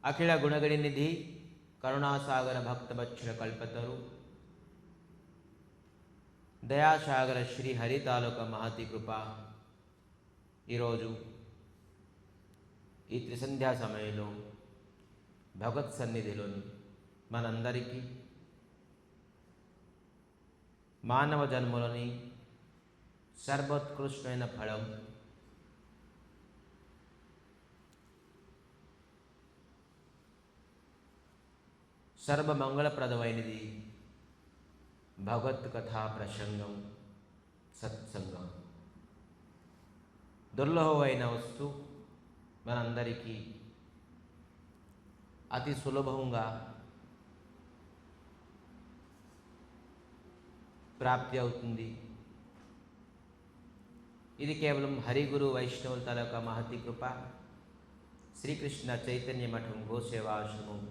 అఖిల గుణగణి నిధి కరుణాసాగర భక్తవత్సల కల్పతరు దయాసాగర శ్రీ హరి తాలూకా మహతి కృప ఈరోజు ఈ త్రిసంధ్యా సమయంలో భగవత్ సన్నిధిలోని మనందరికీ మానవ జన్మలోని సర్వోత్కృష్టమైన ఫలం సర్వమంగళప్రదమైనది భగవత్ కథా ప్రసంగం, సత్సంగం. దుర్లభమైన వస్తువు మనందరికీ అతి సులభంగా ప్రాప్తి అవుతుంది. ఇది కేవలం హరిగురు వైష్ణవుల తాలూకా మహతి కృప. శ్రీకృష్ణ చైతన్య మఠం గోసేవాశ్రమం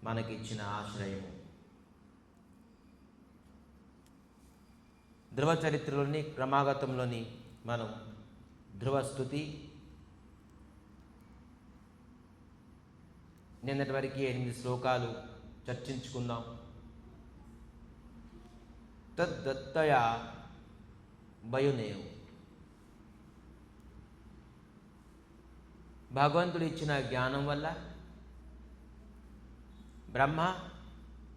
మనకిచ్చిన ఆశ్రయము. ధ్రువ చరిత్రలోని క్రమాగతంలోని మనం ధ్రువస్థుతి నిన్నటి వరకు 8 శ్లోకాలు చర్చించుకున్నాం. తద్దత్తయా వయునేవు, భగవంతుడు ఇచ్చిన జ్ఞానం వల్ల బ్రహ్మ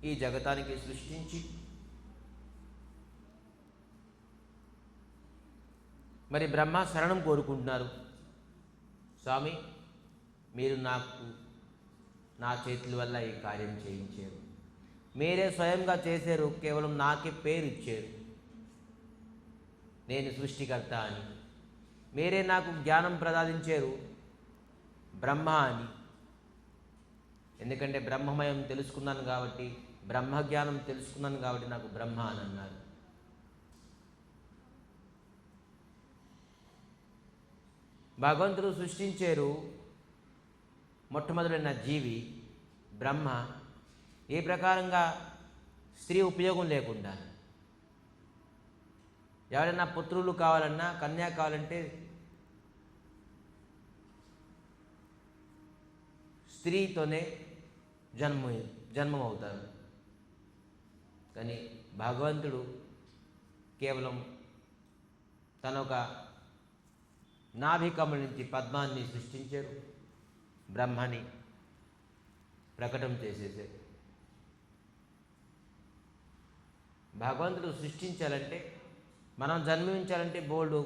ఈ జగతానికి సృష్టించి మరి బ్రహ్మ శరణం కోరుకుంటున్నారు. స్వామి, మీరు నాకు నా చేతుల వల్ల ఈ కార్యం చేయించారు, మీరే స్వయంగా చేశారు, కేవలం నాకే పేరు ఇచ్చారు, నేను సృష్టికర్త అని. మీరే నాకు జ్ఞానం ప్రసాదించారు బ్రహ్మ అని. ఎందుకంటే బ్రహ్మమయం తెలుసుకున్నాను కాబట్టి, బ్రహ్మజ్ఞానం తెలుసుకున్నాను కాబట్టి నాకు బ్రహ్మ అని అన్నారు. భగవంతుడు సృష్టించారు మొట్టమొదలైన జీవి బ్రహ్మ ఏ ప్రకారంగా స్త్రీ ఉపయోగం లేకుండా. ఎవరైనా పుత్రులు కావాలన్నా, కన్యా కావాలంటే స్త్రీతోనే జన్మం అవుతారు. కానీ భగవంతుడు కేవలం తన ఒక నాభికమల నుంచి పద్మాన్ని సృష్టించారు, బ్రహ్మని ప్రకటన చేసేసారు. భగవంతుడు సృష్టించాలంటే, మనం జన్మించాలంటే బోల్డ్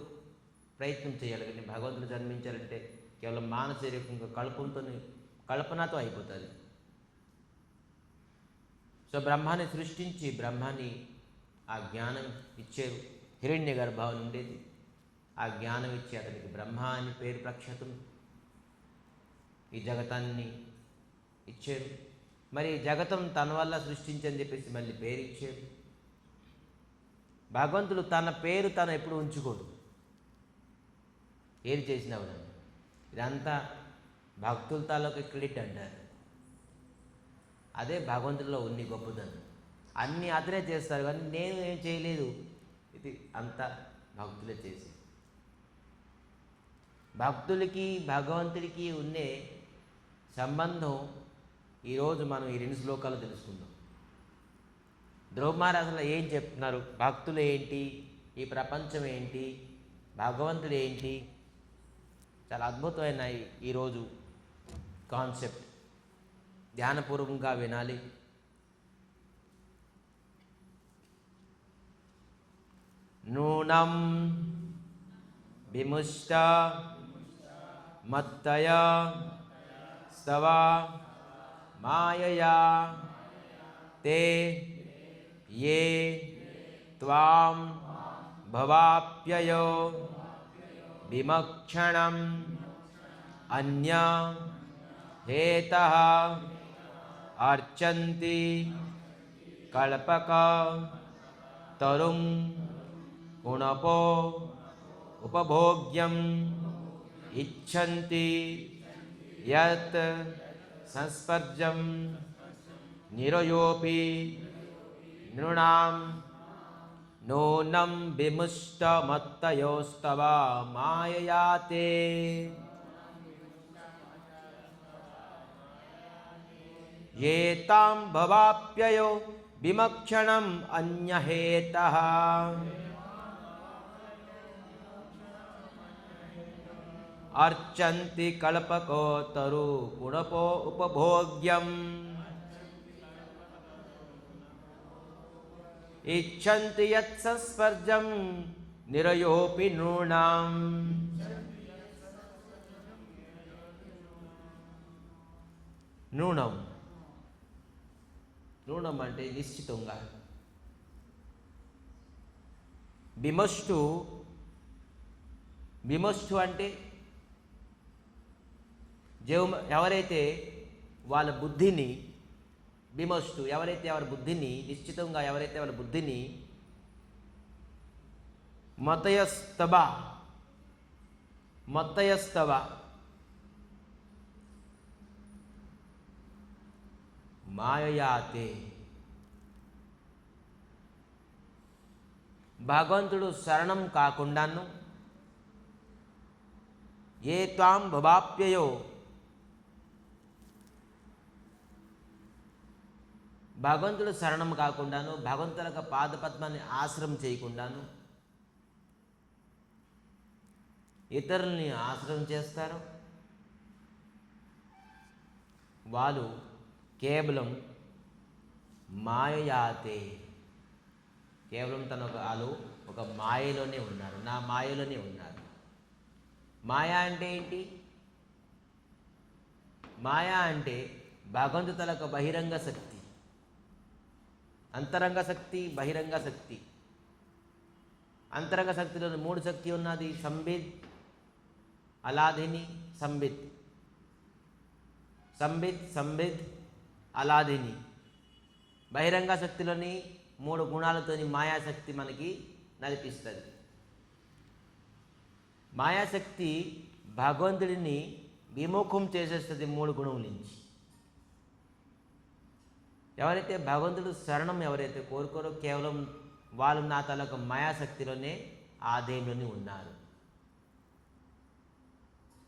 ప్రయత్నం చేయాలి. కానీ భగవంతుడు జన్మించాలంటే కేవలం మానసికంగా కల్పనతో అయిపోతుంది. సో బ్రహ్మాన్ని సృష్టించి బ్రహ్మాన్ని ఆ జ్ఞానం ఇచ్చారు. హిరణ్య గర్భం ఉండేది, ఆ జ్ఞానం ఇచ్చి అతనికి బ్రహ్మ అని పేరు ప్రఖ్యాతం ఈ జగతాన్ని ఇచ్చారు. మరి జగతం తన వల్ల సృష్టించని చెప్పేసి మళ్ళీ పేరు ఇచ్చారు. భగవంతుడు తన పేరు తను ఎప్పుడు ఉంచుకోడు, ఏది చేసినా కూడా. ఇదంతా భక్తుల తాలూకా క్రెడిట్ అంటారు. అదే భగవంతుడిలో ఉన్ని గొప్పదనం. అన్నీ అతనే చేస్తారు, కానీ నేను ఏం చేయలేదు, ఇది అంతా భక్తులే చేసి. భక్తులకి భగవంతుడికి ఉండే సంబంధం ఈరోజు మనం ఈ 2 శ్లోకాలు తెలుసుకుందాం. ధ్రువ మహారాజ్ అసలు ఏం చెప్తున్నారు, భక్తులు ఏంటి, ఈ ప్రపంచం ఏంటి, భగవంతుడు ఏంటి, చాలా అద్భుతమైన ఈరోజు కాన్సెప్ట్ ధ్యానపూర్వకంగా వినాలి. నూనం విముష్ట మత్తయా స్తవా మాయయా తే యే త్వాం భవాప్యయో విమక్షణం అన్య హేతః అర్చంతి కల్పక తరుం కుణపో ఉపభోగ్యం ఇచ్ఛంతి యత్ సంస్పర్జం నిరయోపి నృణాం నూనం విముష్టమత్తయోస్తవ మాయయా తే ఏతాం భవాప్యయో విమక్షణం అన్యహేతః. అర్చంతి కల్పకోతరు గుణపో ఉపభోగ్యం. ఇచ్చంతి యత్సస్పర్జం నిరయోపి నృణాం. నూనం, నూనం అంటే నిశ్చితంగా. విమష్టు, విమష్టు అంటే ఎవరైతే వాళ్ళ బుద్ధిని, విమష్టు ఎవరైతే ఎవరి బుద్ధిని నిశ్చితంగా, ఎవరైతే వాళ్ళ బుద్ధిని మతయస్తవ, మతయస్తవ మాయయాతే, భగవంతుడు శరణం కాకుండాను, ఏ త్వాం భవాప్యయో, భగవంతుడు శరణం కాకుండాను, భగవంతుల యొక్క పాదపద్మాన్ని ఆశ్రయం చేయకుండాను ఇతరుల్ని ఆశ్రయం చేస్తారు. వాళ్ళు కేవలం మాయయాతే, కేవలం వాళ్ళు ఒక మాయలోనే ఉన్నారు, నా మాయలోనే ఉన్నారు. మాయ అంటే ఏంటి? మాయ అంటే భగవంతుల యొక్క బహిరంగ శక్తి, అంతరంగ శక్తి, బహిరంగ శక్తి. అంతరంగ శక్తిలో 3 శక్తి ఉన్నది: సంబిద్, అలాదిని, సంబిద్. సంబిద్, సంబిద్, అలాదిని. బహిరంగ శక్తిలోని 3 గుణాలతోని మాయాశక్తి మనకి నడిపిస్తుంది. మాయాశక్తి భగవంతుడిని విముఖం చేసేస్తుంది 3 గుణముల నుంచి. ఎవరైతే భగవంతుడు శరణం ఎవరైతే కోరుకోరో కేవలం వాళ్ళు నా తలకు మాయాశక్తిలోనే ఆధీనంలోనే ఉన్నారు.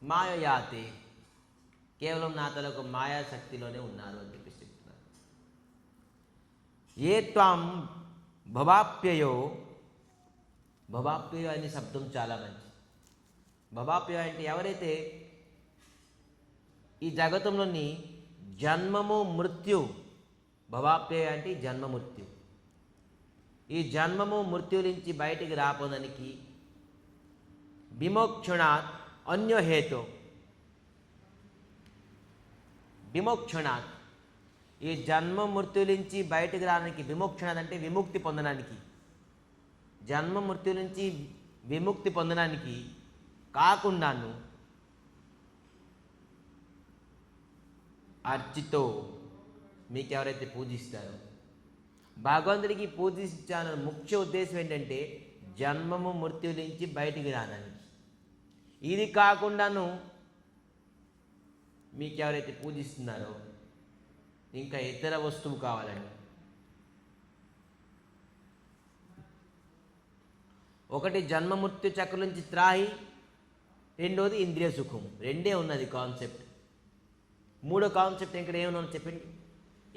మాయయాతే, కేవలం నా తలకు మాయాశక్తిలోనే ఉన్నారు అని చెప్పి చెప్తున్నారు. ఏ త్వాం భవాప్యయో, భవాప్యయో అనే శబ్దం చాలా మంచి. భవాప్యయో అంటే ఎవరైతే ఈ జగతంలోని జన్మము మృత్యు, భవాప్యయ అంటే జన్మ మృత్యు, ఈ జన్మము మృత్యు నుంచి బయటికి రాపోదానికి విమోక్షణాత్ అన్యహేతో, విమోక్షణాత్ ఈ జన్మ మృత్యు నుంచి బయటికి రావడానికి, విమోక్షణాత్ అంటే విముక్తి పొందడానికి, జన్మ మృత్యు నుంచి విముక్తి పొందడానికి కాకుండాను అర్చితో, మీకు ఎవరైతే పూజిస్తారో, భగవంతుడికి పూజించాలన్న ముఖ్య ఉద్దేశం ఏంటంటే జన్మము మృత్యు నుంచి బయటికి రావడానికి. ఇది కాకుండాను మీకు ఎవరైతే పూజిస్తున్నారో ఇంకా ఇతర వస్తువు కావాలండి. ఒకటి జన్మ మృత్యు చక్రం నుంచి త్రాహి, రెండోది ఇంద్రియ సుఖం. రెండే ఉన్నది కాన్సెప్ట్. మూడో కాన్సెప్ట్ ఇక్కడ ఏమైనా చెప్పండి,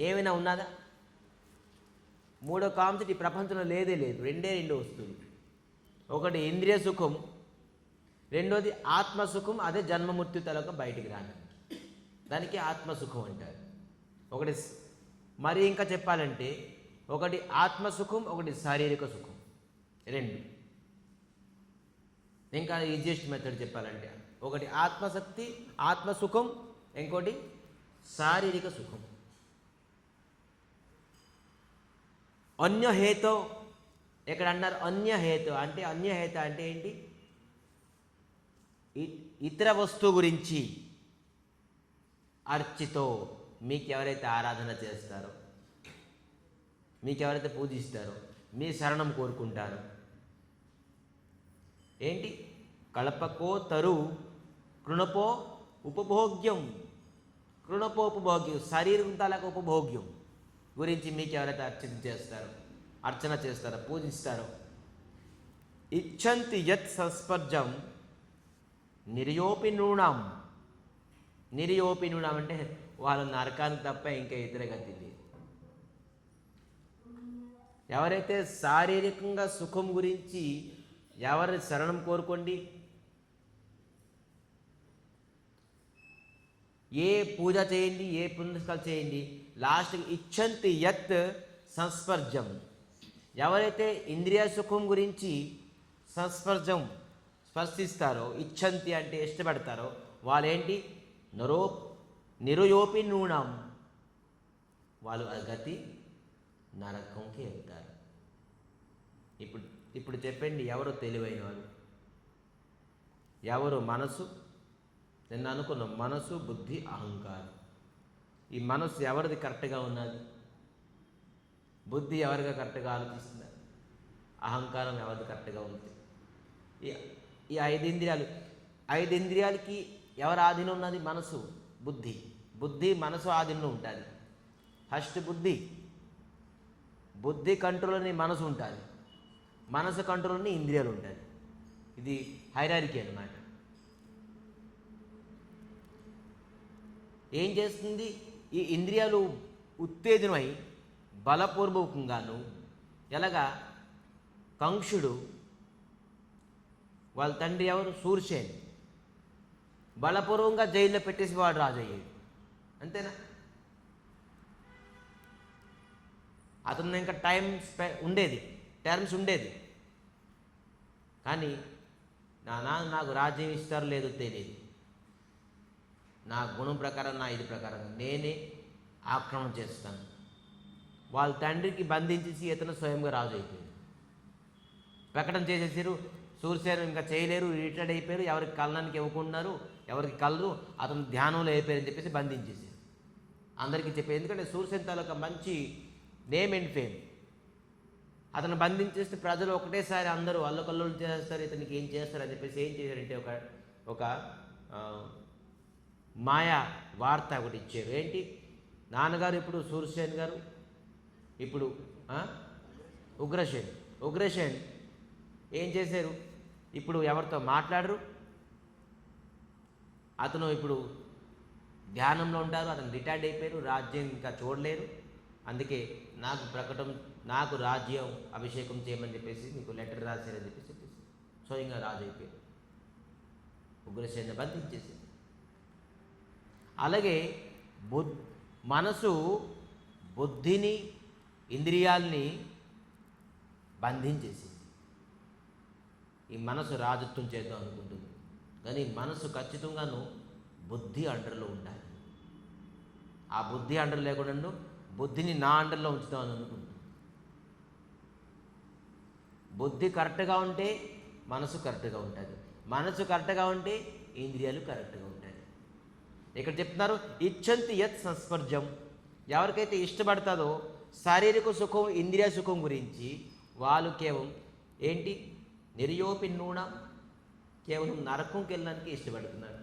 ఏమైనా ఉన్నదా? మూడో కాన్సెప్ట్ ఈ ప్రపంచంలో లేదే లేదు. రెండే 2 వస్తువులు. ఒకటి ఇంద్రియ సుఖం, రెండోది ఆత్మసుఖం. అదే జన్మమృత్యు తలకు బయటికి రావడానికి, దానికి ఆత్మసుఖం అంటారు. ఒకటి మరి ఇంకా చెప్పాలంటే ఒకటి ఆత్మసుఖం, ఒకటి శారీరక సుఖం. 2. ఇంకా ఈజియెస్ట్ మెథడ్ చెప్పాలంటే ఒకటి ఆత్మశక్తి, ఆత్మసుఖం, ఇంకోటి శారీరక సుఖం. అన్యహేతో ఇక్కడ అన్నారు. అన్యహేతో అంటే, అన్యహేత అంటే ఏంటి? ఇతర వస్తువు గురించి. అర్చితో, మీకు ఎవరైతే ఆరాధన చేస్తారో, మీకు ఎవరైతే పూజిస్తారో, మీ శరణం కోరుకుంటారో, ఏంటి? కల్పకో తరు కృణపో ఉపభోగ్యం. కృణపోపభోగ్యం, శరీరం తాలూకు ఉపభోగ్యం గురించి మీకు ఎవరైతే అర్చన చేస్తారో, పూజిస్తారో, ఇచ్చంతి యత్ సంస్పర్జం నిర్యోపి నృణాం. నిర్యోపినుడం అంటే వాళ్ళ నరకానికి తప్ప ఇంకా ఇతర గతి లేదు. ఎవరైతే శారీరకంగా సుఖం గురించి ఎవరి శరణం కోరుకోండి, ఏ పూజ చేయండి, ఏ పునస్కారాలు చేయండి, లాస్ట్కి ఇచ్చంతి యత్ సంస్పర్జం. ఎవరైతే ఇంద్రియ సుఖం గురించి స్పర్శిస్తారో, ఇచ్చంతి అంటే ఇష్టపడతారో, వాళ్ళేంటి నిరుయోపి నూనం, వాళ్ళు అగతి నరకంకి వెళ్తారు. ఇప్పుడు చెప్పండి, ఎవరు తెలివైన వాళ్ళు? ఎవరు మనసు? నేను అనుకున్నాం, మనసు, బుద్ధి, అహంకారం. ఈ మనసు ఎవరిది కరెక్ట్గా ఉన్నది? బుద్ధి ఎవరిగా కరెక్ట్గా ఆలోచిస్తున్నారు? అహంకారం ఎవరిది కరెక్ట్గా ఉంది? ఈ ఐదు ఇంద్రియాలకి ఎవరు ఆధీనం ఉన్నది? మనసు, బుద్ధి. బుద్ధి మనసు ఆధీనంలో ఉంటుంది. ఫస్ట్ బుద్ధి కంట్రోల్ని మనసు ఉంటుంది, మనసు కంట్రోల్ని ఇంద్రియాలు ఉంటుంది. ఇది హైరార్కీ అన్నమాట. ఏం చేస్తుంది? ఈ ఇంద్రియాలు ఉత్తేజనమై బలపూర్వకంగాను, ఎలాగా కంసుడు వాళ్ళ తండ్రి ఎవరు? శూర్సేన్. బలపూర్వకంగా జైల్లో పెట్టేసి వాడు రాజు అయ్యాడు. అంతేనా? అతను ఇంకా టర్మ్స్ ఉండేది. కానీ నాకు రాజ్యం ఇస్తారో లేదో తెలియదు, నా గుణం ప్రకారం, నా ఇది ప్రకారం నేనే ఆక్రమణ చేస్తాను. వాళ్ళ తండ్రికి బంధించేసి ఇతను స్వయంగా రాజు అయిపోయాడు. ప్రకటన చేసేసారు, సూర్యసేన ఇంకా చేయలేరు, రిటైర్డ్ అయిపోయారు, ఎవరికి కళ్ళడానికి ఇవ్వకున్నారు, ఎవరికి కలరు, అతను ధ్యానంలో అయిపోయారని చెప్పేసి బంధించేసారు. అందరికీ చెప్పారు, ఎందుకంటే సూర్యసేన తాలూకా మంచి నేమ్ అండ్ ఫేమ్. అతను బంధించేస్తే ప్రజలు ఒకటేసారి అందరూ అల్లకల్లోలు చేస్తారు, ఇతనికి ఏం చేస్తారు అని చెప్పేసి ఏం చేశారంటే ఒక మాయా వార్త ఒకటి ఇచ్చారు. ఏంటి? నాన్నగారు ఇప్పుడు సూర్యసేన్ గారు, ఇప్పుడు ఉగ్రసేన్ ఏం చేశారు? ఇప్పుడు ఎవరితో మాట్లాడరు, అతను ఇప్పుడు ధ్యానంలో ఉంటారు, అతను రిటైర్డ్ అయిపోయారు, రాజ్యం ఇంకా చూడలేరు. అందుకే నాకు రాజ్యం అభిషేకం చేయమని చెప్పేసి మీకు లెటర్ రాశారని చెప్పేసి స్వయంగా రాజు అయిపోయారు. ఉగ్రసేన బంధించేసి. అలాగే మనసు బుద్ధిని, ఇంద్రియాల్ని బంధించేసింది. ఈ మనసు రాజత్వం చేద్దాం అనుకుంటుంది, కానీ మనసు ఖచ్చితంగాను బుద్ధి అండర్లో ఉండాలి. ఆ బుద్ధి అండర్ లేకుండా బుద్ధిని నా అండర్లో ఉంచుతామని అనుకుంటుంది. బుద్ధి కరెక్ట్గా ఉంటే మనసు కరెక్ట్గా ఉంటుంది, మనసు కరెక్ట్గా ఉంటే ఇంద్రియాలు కరెక్ట్గా ఉంటాయి. ఇక్కడ చెప్తున్నారు ఇచ్చంతి యత్ సంస్పర్జం. ఎవరికైతే ఇష్టపడతాదో శారీరక సుఖం, ఇంద్రియ సుఖం గురించి వాళ్ళు కేవలం ఏంటి? నిర్యోపి నూన, కేవలం నరకంకి వెళ్ళడానికి ఇష్టపడుతున్నారు.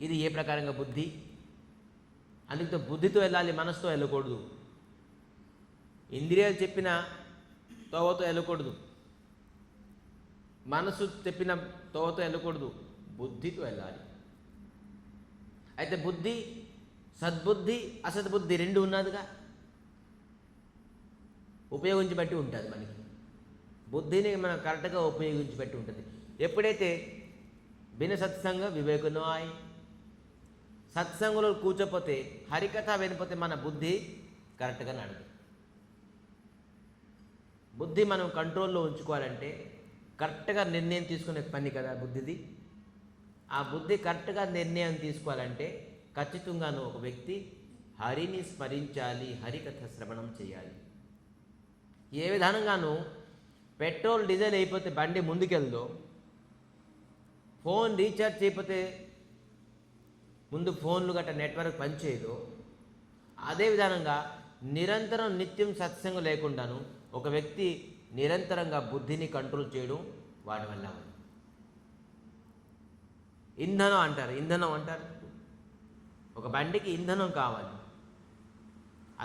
ఇది ఏ ప్రకారంగా బుద్ధి? అందుకే బుద్ధితో వెళ్ళాలి, మనసుతో వెళ్ళకూడదు. ఇంద్రియాలు చెప్పిన తోవతో వెళ్ళకూడదు, మనసు చెప్పిన తోవతో వెళ్ళకూడదు, బుద్ధితో వెళ్ళాలి. అయితే బుద్ధి, సద్బుద్ధి, అసద్బుద్ధి రెండు ఉన్నదిగా, ఉపయోగించి బట్టి ఉంటుంది. మనకి బుద్ధిని మనం కరెక్ట్గా ఉపయోగించి బట్టి ఉంటుంది. ఎప్పుడైతే బిన సత్సంగ వివేకునాయ్, సత్సంగంలో కూర్చోపోతే, హరికథ వినపోతే మన బుద్ధి కరెక్ట్గా నడదు. బుద్ధి మనం కంట్రోల్లో ఉంచుకోవాలంటే కరెక్ట్గా నిర్ణయం తీసుకునే పని కదా బుద్ధిది. ఆ బుద్ధి కరెక్ట్గా నిర్ణయం తీసుకోవాలంటే ఖచ్చితంగాను ఒక వ్యక్తి హరిని స్మరించాలి, హరికథ శ్రవణం చేయాలి. ఏ విధానంగానూ పెట్రోల్ డీజిల్ అయిపోతే బండి ముందుకెళ్దో, ఫోన్ రీఛార్జ్ చేయకపోతే ముందు ఫోన్లు గట్రా నెట్వర్క్ పనిచేయదో, అదే విధానంగా నిరంతరం నిత్యం సత్సంగం లేకుండాను ఒక వ్యక్తి నిరంతరంగా బుద్ధిని కంట్రోల్ చేయడం వాడి వల్ల. ఇంధనం అంటారు. ఒక బండికి ఇంధనం కావాలి.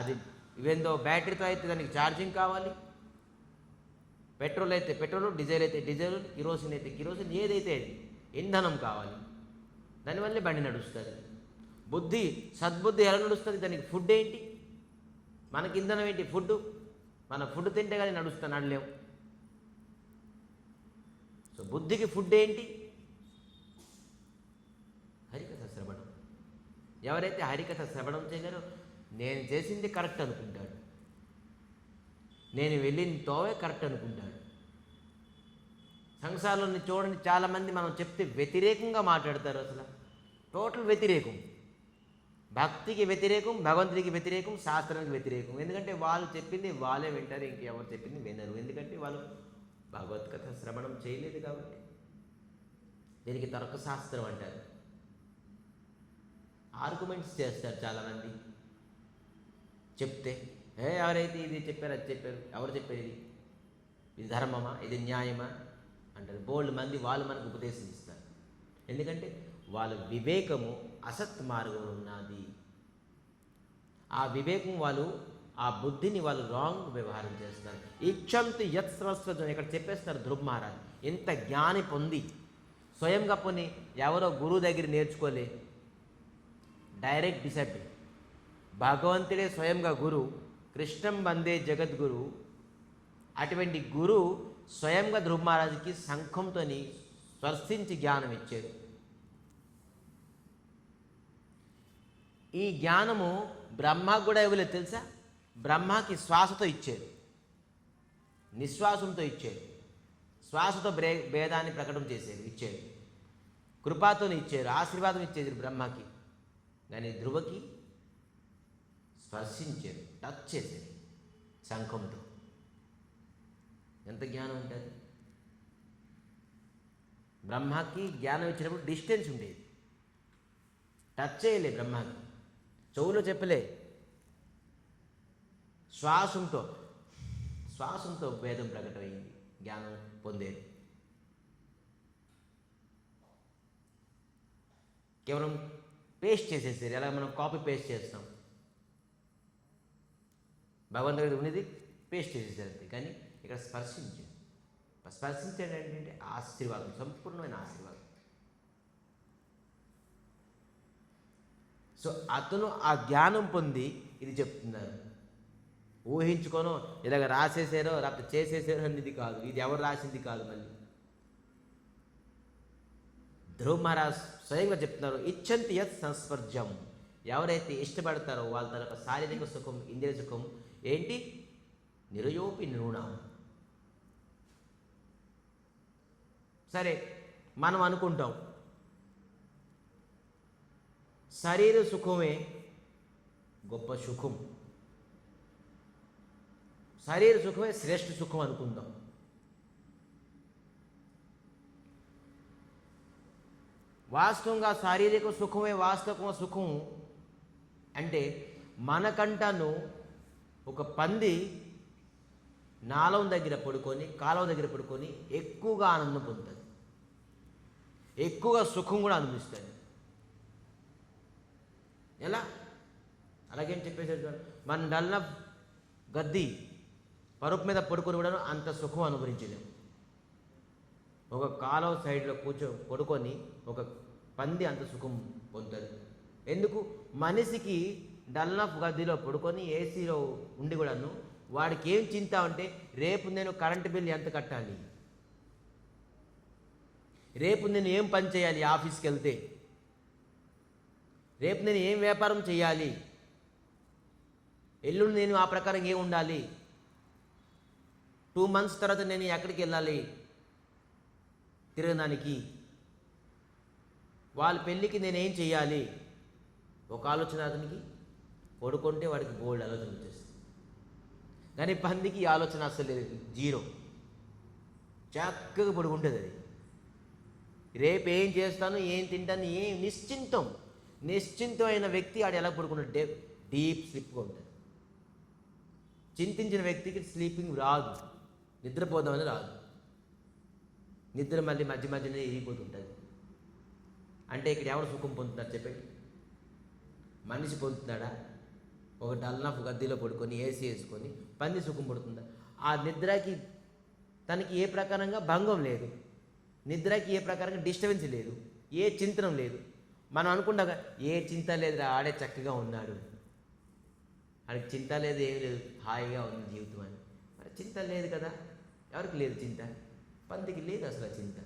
అది ఇవేందో బ్యాటరీతో అయితే దానికి ఛార్జింగ్ కావాలి, పెట్రోల్ అయితే పెట్రోల్, డీజిల్ అయితే డీజిల్, కిరోసిన్ అయితే కిరోసిన్, ఏదైతే ఇంధనం కావాలి, దానివల్లే బండి నడుస్తుంది. బుద్ధి, సద్బుద్ధి ఎలా నడుస్తుంది? దానికి ఫుడ్ ఏంటి? మనకి ఇంధనం ఏంటి? ఫుడ్. మన ఫుడ్ తింటే కానీ నడలేము. సో బుద్ధికి ఫుడ్ ఏంటి? హరికథ శ్రవణం. ఎవరైతే హరికథ శ్రవణం చేయలేరో నేను చేసింది కరెక్ట్ అనుకుంటాడు, నేను వెళ్ళిన తోవే కరెక్ట్ అనుకుంటాడు. సంసారంలో చూడండి, చాలామంది మనం చెప్తే వ్యతిరేకంగా మాట్లాడతారు. అసలు టోటల్ వ్యతిరేకం, భక్తికి వ్యతిరేకం, భగవంతుడికి వ్యతిరేకం, శాస్త్రానికి వ్యతిరేకం. ఎందుకంటే వాళ్ళు చెప్పింది వాళ్ళే వింటారు, ఇంకెవరు చెప్పింది వినరు. ఎందుకంటే వాళ్ళు భగవద్గీత శ్రవణం చేయలేదు కాబట్టి. దీనికి తర్కశాస్త్రం అంటారు. ఆర్గ్యుమెంట్స్ చేస్తారు చాలామంది. చెప్తే ఎవరైతే ఇది చెప్పారు, అది చెప్పారు, ఎవరు చెప్పారు, ఇది ధర్మమా, ఇది న్యాయమా అంటారు. బోల్డ్ మంది వాళ్ళు మనకు ఉపదేశం ఇస్తారు. ఎందుకంటే వాళ్ళ వివేకము అసత్ మార్గం ఉన్నది. ఆ వివేకం వాళ్ళు, ఆ బుద్ధిని వాళ్ళు రాంగ్ వ్యవహారం చేస్తారు. ఇచ్చంతు యత్ సరస్వతం ఇక్కడ చెప్పేస్తారు ధ్రువ మహారాజ్. ఇంత జ్ఞాని పొంది స్వయంగా పొని ఎవరో గురువు దగ్గర నేర్చుకోలే, డైరెక్ట్ డిసైడ్. భగవంతుడే స్వయంగా గురు, కృష్ణం వందే జగద్గురు. అటువంటి గురు స్వయంగా ధ్రువ మహారాజుకి శంఖంతో స్పర్శించి జ్ఞానం ఇచ్చారు. ఈ జ్ఞానము బ్రహ్మకు కూడా ఇవ్వలేదు తెలుసా? బ్రహ్మకి శ్వాసతో ఇచ్చారు, నిశ్వాసంతో ఇచ్చారు. శ్వాసతో భేదాన్ని ప్రకటన చేశారు, ఇచ్చారు. కృపాతో ఇచ్చారు, ఆశీర్వాదం ఇచ్చేది బ్రహ్మకి. కానీ ధ్రువకి స్పర్శించారు, టచ్ చేశారు శంఖంతో. ఎంత జ్ఞానం ఉంటుంది! బ్రహ్మకి జ్ఞానం ఇచ్చినప్పుడు డిస్టెన్స్ ఉండేది, టచ్ చేయలే. బ్రహ్మకి చెవులో చెప్పలే, శ్వాసంతో వేదం ప్రకటమైంది, జ్ఞానం పొందేది. కేవలం పేస్ట్ చేసేసారు. ఎలా మనం కాపీ పేస్ట్ చేస్తాం, భగవంతుడి ఉన్నది పేస్ట్ చేసేసారు అంతే. కానీ ఇక్కడ స్పర్శించాడు ఏంటంటే ఆశీర్వాదం, సంపూర్ణమైన ఆశీర్వాదం. సో అతను ఆ జ్ఞానం పొంది ఇది చెప్తున్నారు. ఊహించుకోనో ఇలాగ రాసేసారో లేకపోతే చేసేసారో అనేది కాదు, ఇది ఎవరు రాసింది కాదు. మళ్ళీ ధ్రువ మహారాజ్ స్వయంగా చెప్తున్నారు, ఇచ్చంతి యత్ సంస్పర్జం. ఎవరైతే ఇష్టపడతారో వాళ్ళ తన శారీరక సుఖం, ఇంద్రియ సుఖం ఏంటి? నిరయోపి నృణం. సరే, మనం అనుకుంటాం శరీర సుఖమే గొప్ప సుఖం, శరీర సుఖమే శ్రేష్ఠ సుఖం అనుకుందాం. వాస్తవంగా శారీరక సుఖమే వాస్తవ సుఖం అంటే మనకంటను ఒక పంది నాళం దగ్గర పడుకొని, కాలువ దగ్గర పడుకొని ఎక్కువగా ఆనందం పొందుతుంది, ఎక్కువగా సుఖం కూడా అనుభవిస్తుంది. ఎలా? అలాగేం చెప్పేసారు, మన డల్ల గద్ది పరుపు మీద పడుకొని కూడా అంత సుఖం అనుభవించలేము. ఒక కాలువ సైడ్లో పడుకొని ఒక పంది అంత సుఖం పొందుతుంది. ఎందుకు? మనిషికి డల్నఫ్ గదిలో పడుకొని ఏసీలో ఉండి కూడాను వాడికి ఏం చింత అంటే, రేపు నేను కరెంటు బిల్ ఎంత కట్టాలి, రేపు నేను ఏం పని చేయాలి ఆఫీస్కి వెళ్తే, రేపు నేను ఏం వ్యాపారం చేయాలి, ఎల్లుండి నేను ఆ ప్రకారం ఏం ఉండాలి, 2 months తర్వాత నేను ఎక్కడికి వెళ్ళాలి తిరగడానికి, వాళ్ళ పెళ్ళికి నేనేం చేయాలి. ఒక ఆలోచన అతనికి, పడుకుంటే వాడికి బోల్డ్ ఆలోచన వచ్చేస్తుంది. కానీ పందికి ఈ ఆలోచన అసలు లేదు, జీరో. చక్కగా పడుకుంటుంది అది. రేపు ఏం చేస్తాను, ఏం తింటాను, ఏం నిశ్చింతమైన వ్యక్తి ఆడు ఎలా పడుకున్నట్టే డీప్ స్లీప్గా ఉంటుంది. చింతించిన వ్యక్తికి స్లీపింగ్ రాదు, నిద్రపోదామని రాదు. నిద్ర మళ్ళీ మధ్య మధ్యనే ఇరిగిపోతుంటుంది. అంటే ఇక్కడ ఎవరు సుఖం పొందుతున్నారు చెప్పండి? మనిషి పొందుతున్నాడా? ఒక డల్నఫ్ గద్దీలో పడుకొని ఏసీ వేసుకొని పంది సుఖం పడుతుందా? ఆ నిద్రకి తనకి ఏ ప్రకారంగా భంగం లేదు. నిద్రకి ఏ ప్రకారంగా డిస్టర్బెన్స్ లేదు, ఏ చింతనం లేదు. మనం అనుకుంటాం ఏ చింత లేదురా, ఆడే చక్కగా ఉన్నాడు, ఆడికి చింత లేదు, ఏమి లేదు, హాయిగా ఉంది జీవితం అని. మరి చింత లేదు కదా, ఎవరికి లేదు చింత? పందికి లేదు అసలు ఆ చింత.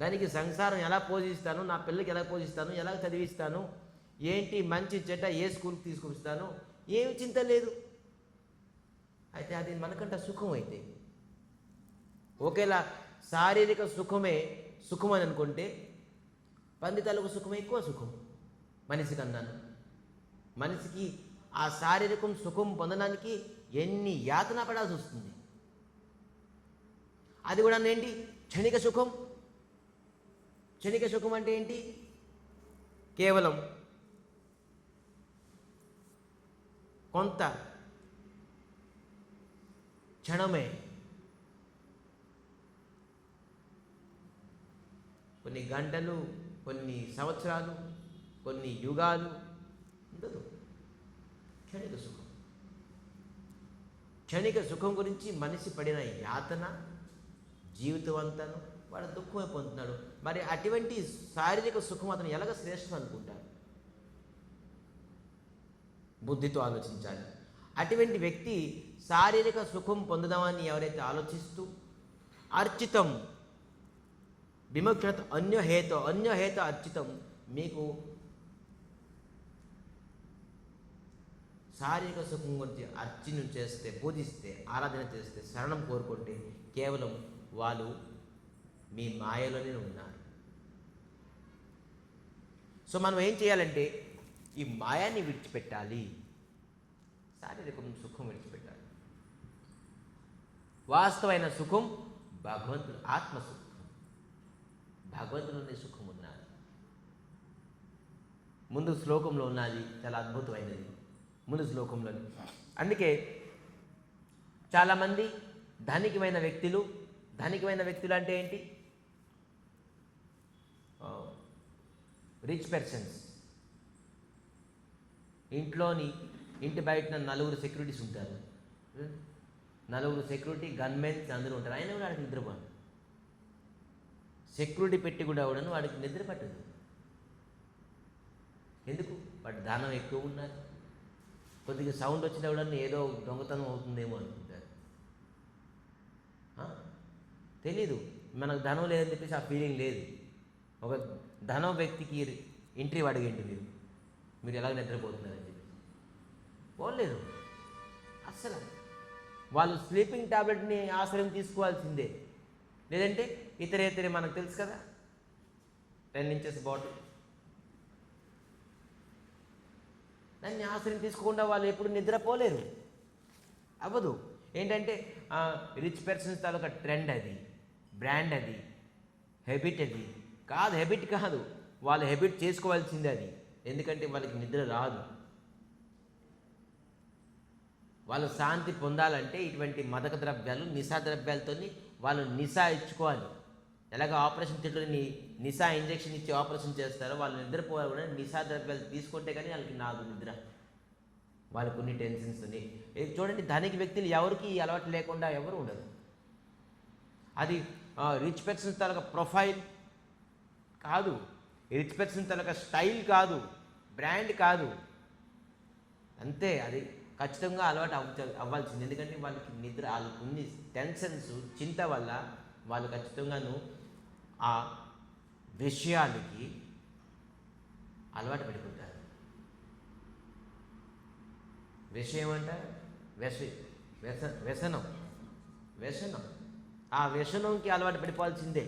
దానికి సంసారం ఎలా పోషిస్తాను, నా పిల్లలకి ఎలా పోషిస్తాను, ఎలా చదివిస్తాను, ఏంటి మంచి చెడ్డ, ఏ స్కూల్కి తీసుకొస్తాను, ఏమి చింత లేదు. అయితే అది మనకంట సుఖం. అయితే ఒకేలా శారీరక సుఖమే సుఖం అని అనుకుంటే పండితాలకు సుఖం ఎక్కువ సుఖం మనిషికి అన్నాను. మనిషికి ఆ శారీరకం సుఖం పొందడానికి ఎన్ని యాతన పడాల్సి వస్తుంది. అది కూడా ఏంటి, క్షణిక సుఖం. క్షణిక సుఖం అంటే ఏంటి? కేవలం కొంత క్షణమే, కొన్ని గంటలు, కొన్ని సంవత్సరాలు, కొన్ని యుగాలు ఉండదు. క్షణిక సుఖం. క్షణిక సుఖం గురించి మనిషి పడిన యాతన జీవితం అంతాను వాడు దుఃఖమే పొందుతున్నాడు. మరి అటువంటి శారీరక సుఖం అతను ఎలాగ శ్రేష్టం అనుకుంటాడు? బుద్ధితో ఆలోచించాలి. అటువంటి వ్యక్తి శారీరక సుఖం పొందుదామని ఎవరైతే ఆలోచిస్తూ అర్చితం విముఖ్యత అన్యహేత అర్చితం, మీకు శారీరక సుఖం గురించి అర్చన చేస్తే, పూజిస్తే, ఆరాధన చేస్తే, శరణం కోరుకుంటే కేవలం వాళ్ళు మీ మాయలోనే ఉన్నారు. సో మనం ఏం చేయాలంటే ఈ మాయాన్ని విడిచిపెట్టాలి, శారీరక సుఖం విడిచిపెట్టాలి. వాస్తవమైన సుఖం భగవంతుడు, ఆత్మసుఖం. భగవంతుడిలోనే సుఖం ఉన్నది. ముందు శ్లోకంలో ఉన్నది చాలా అద్భుతమైనది. ముందు శ్లోకంలో అందుకే చాలామంది ధనికమైన వ్యక్తులు అంటే ఏంటి? Rich persons. ఇంటి బయట నలుగురు సెక్యూరిటీస్ ఉంటారు. నలుగురు సెక్యూరిటీ గన్మెన్స్ అందరూ ఉంటారు. అయినా కూడా వాడికి నిద్రపోను. సెక్యూరిటీ పెట్టి కూడా వాడికి నిద్ర పట్టదు. ఎందుకు? వాడి ధనం ఎక్కువ ఉన్నది. కొద్దిగా సౌండ్ వచ్చినా కూడా ఏదో దొంగతనం అవుతుందేమో అనుకుంటారు. తెలీదు, మనకు ధనం లేదని చెప్పేసి ఆ ఫీలింగ్ లేదు. ఒక ధనం వ్యక్తికి ఎంట్రీ అడిగండి, మీరు ఎలాగ నిద్రపోతున్నారని చెప్పి పోలేదు. అస్సలు వాళ్ళు స్లీపింగ్ టాబ్లెట్ని ఆశ్రయం తీసుకోవాల్సిందే. లేదంటే ఇతరే మనకు తెలుసు కదా, 10 ఇంచెస్ బాటిల్, దాన్ని ఆశ్రయం తీసుకోకుండా వాళ్ళు ఎప్పుడు నిద్రపోలేరు. అవ్వదు. ఏంటంటే రిచ్ పర్సన్స్ తాలూకా ట్రెండ్ అది, బ్రాండ్ అది, హ్యాబిట్ అది కాదు. హ్యాబిట్ కాదు, వాళ్ళు హ్యాబిట్ చేసుకోవాల్సిందే అది. ఎందుకంటే వాళ్ళకి నిద్ర రాదు. వాళ్ళు శాంతి పొందాలంటే ఇటువంటి మదక ద్రవ్యాలు, నిశా ద్రవ్యాలతో వాళ్ళు నిశా ఇచ్చుకోవాలి. ఎలాగ ఆపరేషన్ థియేటర్ని నిశా ఇంజెక్షన్ ఇచ్చి ఆపరేషన్ చేస్తారో వాళ్ళు నిద్రపోవాలి కూడా నిశా ద్రవ్యాలు తీసుకుంటే కానీ వాళ్ళకి నాదు నిద్ర. వాళ్ళకు కొన్ని టెన్షన్స్ ఉన్నాయి. చూడండి, ధనిక వ్యక్తులు ఎవరికి ఈ అలవాటు లేకుండా ఎవరు ఉండరు. అది రిచ్ పర్సన్స్ తాలూకా ప్రొఫైల్ కాదు, రిచ్ పర్సన్స్ తాలూకా స్టైల్ కాదు, బ్రాండ్ కాదు. అంతే, అది ఖచ్చితంగా అలవాటు అవ్వాల్సింది. ఎందుకంటే వాళ్ళకి నిద్ర, వాళ్ళకు కొన్ని టెన్షన్స్, చింత వల్ల వాళ్ళు ఖచ్చితంగాను ఆ విషయాలకి అలవాటు పడిపోతారు. విషయం అంటే వ్యసనం. ఆ వ్యసనంకి అలవాటు పడిపోవాల్సిందే.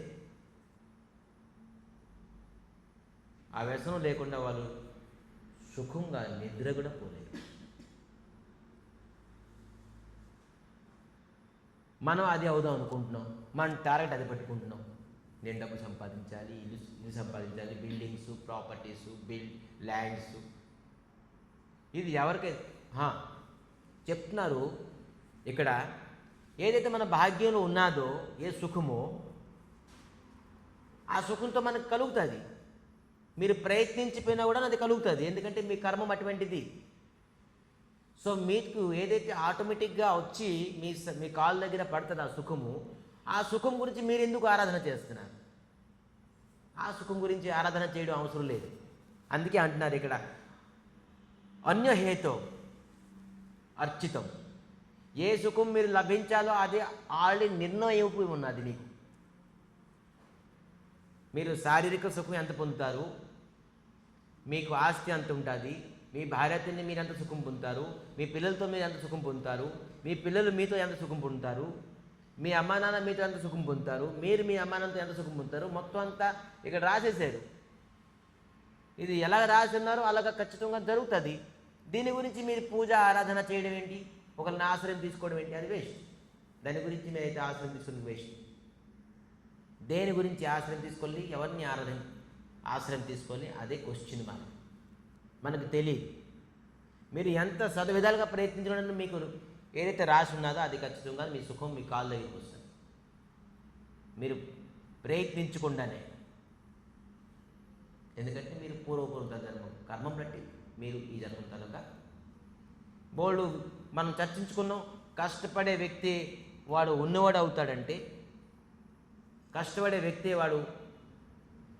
ఆ వ్యసనం లేకుండా వాళ్ళు సుఖంగా నిద్ర కూడా పోలేరు. మనం అది అవుదాం అనుకుంటున్నాం, మన టార్గెట్ అది పెట్టుకుంటున్నాం. నేను డబ్బు సంపాదించాలి, ఇల్లు సంపాదించాలి, బిల్డింగ్స్, ప్రాపర్టీస్, ల్యాండ్స్. ఇది ఎవరికైతే చెప్తున్నారు ఇక్కడ, ఏదైతే మన భాగ్యంలో ఉన్నదో ఏ సుఖమో ఆ సుఖంతో మనకు కలుగుతుంది. మీరు ప్రయత్నించిపోయినా కూడా అది కలుగుతుంది. ఎందుకంటే మీ కర్మం అటువంటిది. సో మీకు ఏదైతే ఆటోమేటిక్గా వచ్చి మీ కాళ్ళ దగ్గర పడుతుంది ఆ సుఖము, ఆ సుఖం గురించి మీరు ఎందుకు ఆరాధన చేస్తున్నారు? ఆ సుఖం గురించి ఆరాధన చేయడం అవసరం లేదు. అందుకే అంటున్నారు ఇక్కడ అన్యహేతో అర్చితం. ఏ సుఖం మీరు లభించాలో అది ఆల్రెడీ నిర్ణయం అయిపోయి ఉన్నది మీకు. మీరు శారీరక సుఖం ఎంత పొందుతారు, మీకు ఆస్తి ఎంత ఉంటుంది, మీ భార్యతోని మీరు ఎంత సుఖం పొందుతారు, మీ పిల్లలతో మీరు ఎంత సుఖం పొందుతారు, మీ పిల్లలు మీతో ఎంత సుఖం పొందుతారు, మీ అమ్మా నాన్న మీతో ఎంత సుఖం పొందుతారు, మీరు మీ అమ్మా నాన్నతో ఎంత సుఖం పొందుతారు, మొత్తం అంతా ఇక్కడ రాసేసారు. ఇది ఎలా రాసి ఉన్నారో అలాగ ఖచ్చితంగా జరుగుతుంది. దీని గురించి మీరు పూజ ఆరాధన చేయడం ఏంటి, ఒకరిని ఆశ్రయం తీసుకోవడం ఏంటి, అది వేస్ట్. దాని గురించి మీరైతే ఆశ్రయం తీసుకుని వేస్ట్. దేని గురించి ఆశ్రయం తీసుకోవాలి, ఎవరిని ఆశ్రయం తీసుకోవాలి, అదే క్వశ్చన్ మనకు తెలియదు. మీరు ఎంత సదవిధాలుగా ప్రయత్నించడం మీకు ఏదైతే రాసి ఉన్నదో అది ఖచ్చితంగా మీ సుఖం మీ కాళ్ళ దగ్గరికి వస్తుంది. మీరు ప్రయత్నించకుండానే. ఎందుకంటే మీరు పూర్వపూర్వ జన్మం కర్మం బట్టి మీరు ఈ జన్మం కనుక బోల్డు మనం చర్చించుకున్నాం. కష్టపడే వ్యక్తి వాడు ఉన్నవాడు అవుతాడంటే, కష్టపడే వ్యక్తి వాడు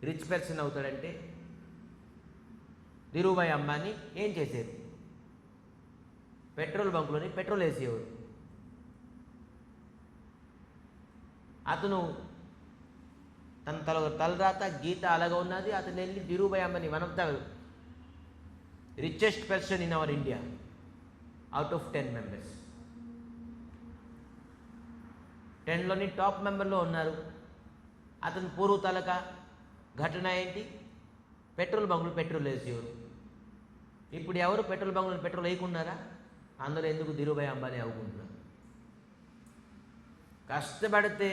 రిచ్ పర్సన్ అవుతాడంటే, ధీరుభాయ్ అంబానీ ఏం చేశారు? పెట్రోల్ బంకులోని పెట్రోల్ వేసేవారు. అతను తన తలరాత గీత అలాగా ఉన్నది. అతను వెళ్ళి Dhirubhai Ambani one of the richest person in our India out of 10 members. 10లోని టాప్ మెంబర్లో ఉన్నారు. అతను పూర్వ తలక ఘటన ఏంటి? పెట్రోల్ బంకులు పెట్రోల్ వేసేవారు. ఇప్పుడు ఎవరు పెట్రోల్ బంకులు పెట్రోల్ వేయకున్నారా? అందరూ ఎందుకు ధీరుభాయ్ అంబానీ అవ్వకుంటున్నారు? కష్టపడితే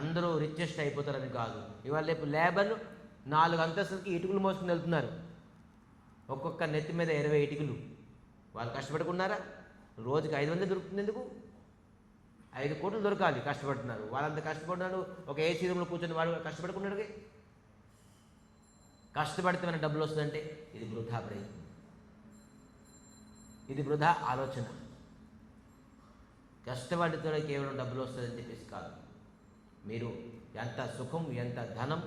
అందరూ రిచెస్ట్ అయిపోతారని కాదు. ఇవాళ రేపు లేబర్లు 4 అంతస్తులకి ఇటుకలు మోసుకుని వెళ్తున్నారు. ఒక్కొక్క నెత్తి మీద 20 ఇటుకలు. వాళ్ళు కష్టపడుకున్నారా? రోజుకి 500 దొరుకుతుంది. ఎందుకు? 5 కోట్లు దొరకాలి. కష్టపడుతున్నారు. వాళ్ళంతా కష్టపడుతున్నాడు. ఒక ఏసీ రూమ్లో కూర్చొని వాడు కష్టపడుకున్నాడు. కష్టపడితే మన డబ్బులు వస్తుందంటే ఇది వృధా ప్రయత్నం, ఇది వృధా ఆలోచన. కష్టపడితే కేవలం డబ్బులు వస్తుందని చెప్పేసి కాదు. మీరు ఎంత సుఖం, ఎంత ధనం,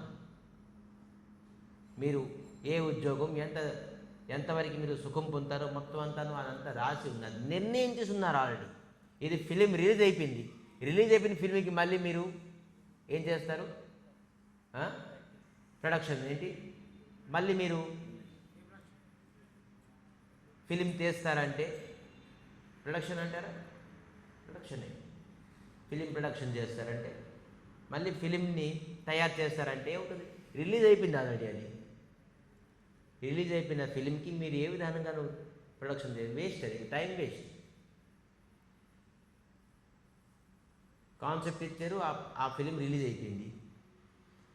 మీరు ఏ ఉద్యోగం, ఎంతవరకు మీరు సుఖం పొందుతారో మొత్తం అంతాను అదంతా రాసి ఉన్నది, నిర్ణయించేసి ఉన్నారు ఆల్రెడీ. ఇది ఫిలిం రిలీజ్ అయిపోయింది. రిలీజ్ అయిపోయిన ఫిల్మ్కి మళ్ళీ మీరు ఏం చేస్తారు? ప్రొడక్షన్ ఏంటి? మళ్ళీ మీరు ఫిలిం తీస్తారంటే ప్రొడక్షన్ అంటారా? ప్రొడక్షనే. ఫిలిం ప్రొడక్షన్ చేస్తారంటే మళ్ళీ ఫిలింని తయారు చేస్తారంటే ఏమవుతుంది? రిలీజ్ అయిపోయింది ఆల్రెడీ. అది రిలీజ్ అయిపోయిన ఫిలింకి మీరు ఏ విధానంగా ప్రొడక్షన్ చేయాలి? వేస్ట్. అది టైం వేస్ట్. కాన్సెప్ట్ ఇచ్చారు, ఆ ఫిలిం రిలీజ్ అయిపోయింది.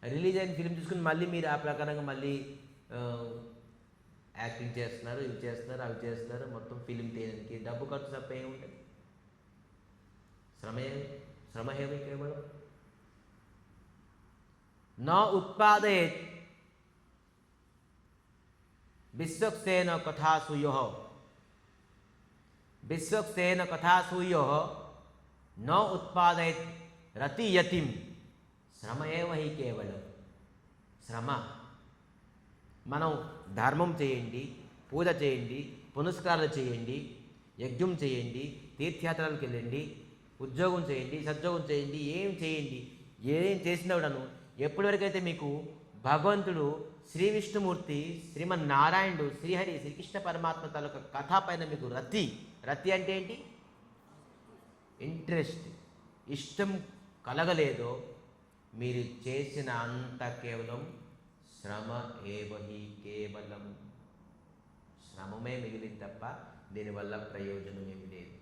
రిలీజ్ అయిన ఫిలిం తీసుకుని మళ్ళీ మీరు ఆ ప్రకారంగా మళ్ళీ యాక్టింగ్ చేస్తున్నారు, ఇవి చేస్తున్నారు, అవి చేస్తున్నారు. మొత్తం ఫిలిం తీయడానికి డబ్బు ఖర్చు తప్ప ఏముంటుంది? శ్రమహేమి కేవలం నా ఉత్పాదయేత్ విశ్వక్సేన కథాసూయో విశ్వక్సేన కథాసూయో న ఉత్పాదయేత్ రతియతిం శ్రమ ఏవ హి కేవలం. శ్రమ. మనం ధర్మం చేయండి, పూజ చేయండి, పునస్కారాలు చేయండి, యజ్ఞం చేయండి, తీర్థయాత్రలకు వెళ్ళండి, ఉద్యోగం చేయండి, సద్యోగం చేయండి, ఏం చేసినా కూడాను ఎప్పటివరకైతే మీకు భగవంతుడు శ్రీ విష్ణుమూర్తి, శ్రీమన్నారాయణుడు, శ్రీహరి, శ్రీకృష్ణ పరమాత్మ తాలూకా కథ పైన మీకు రతి అంటే ఏంటి? ఇంట్రెస్ట్, ఇష్టం కలగలేదో మీరు చేసిన అంత కేవలం శ్రమ ఏవహి కేవలం. శ్రమమే మిగిలింది తప్ప దీనివల్ల ప్రయోజనం ఏమి లేదు.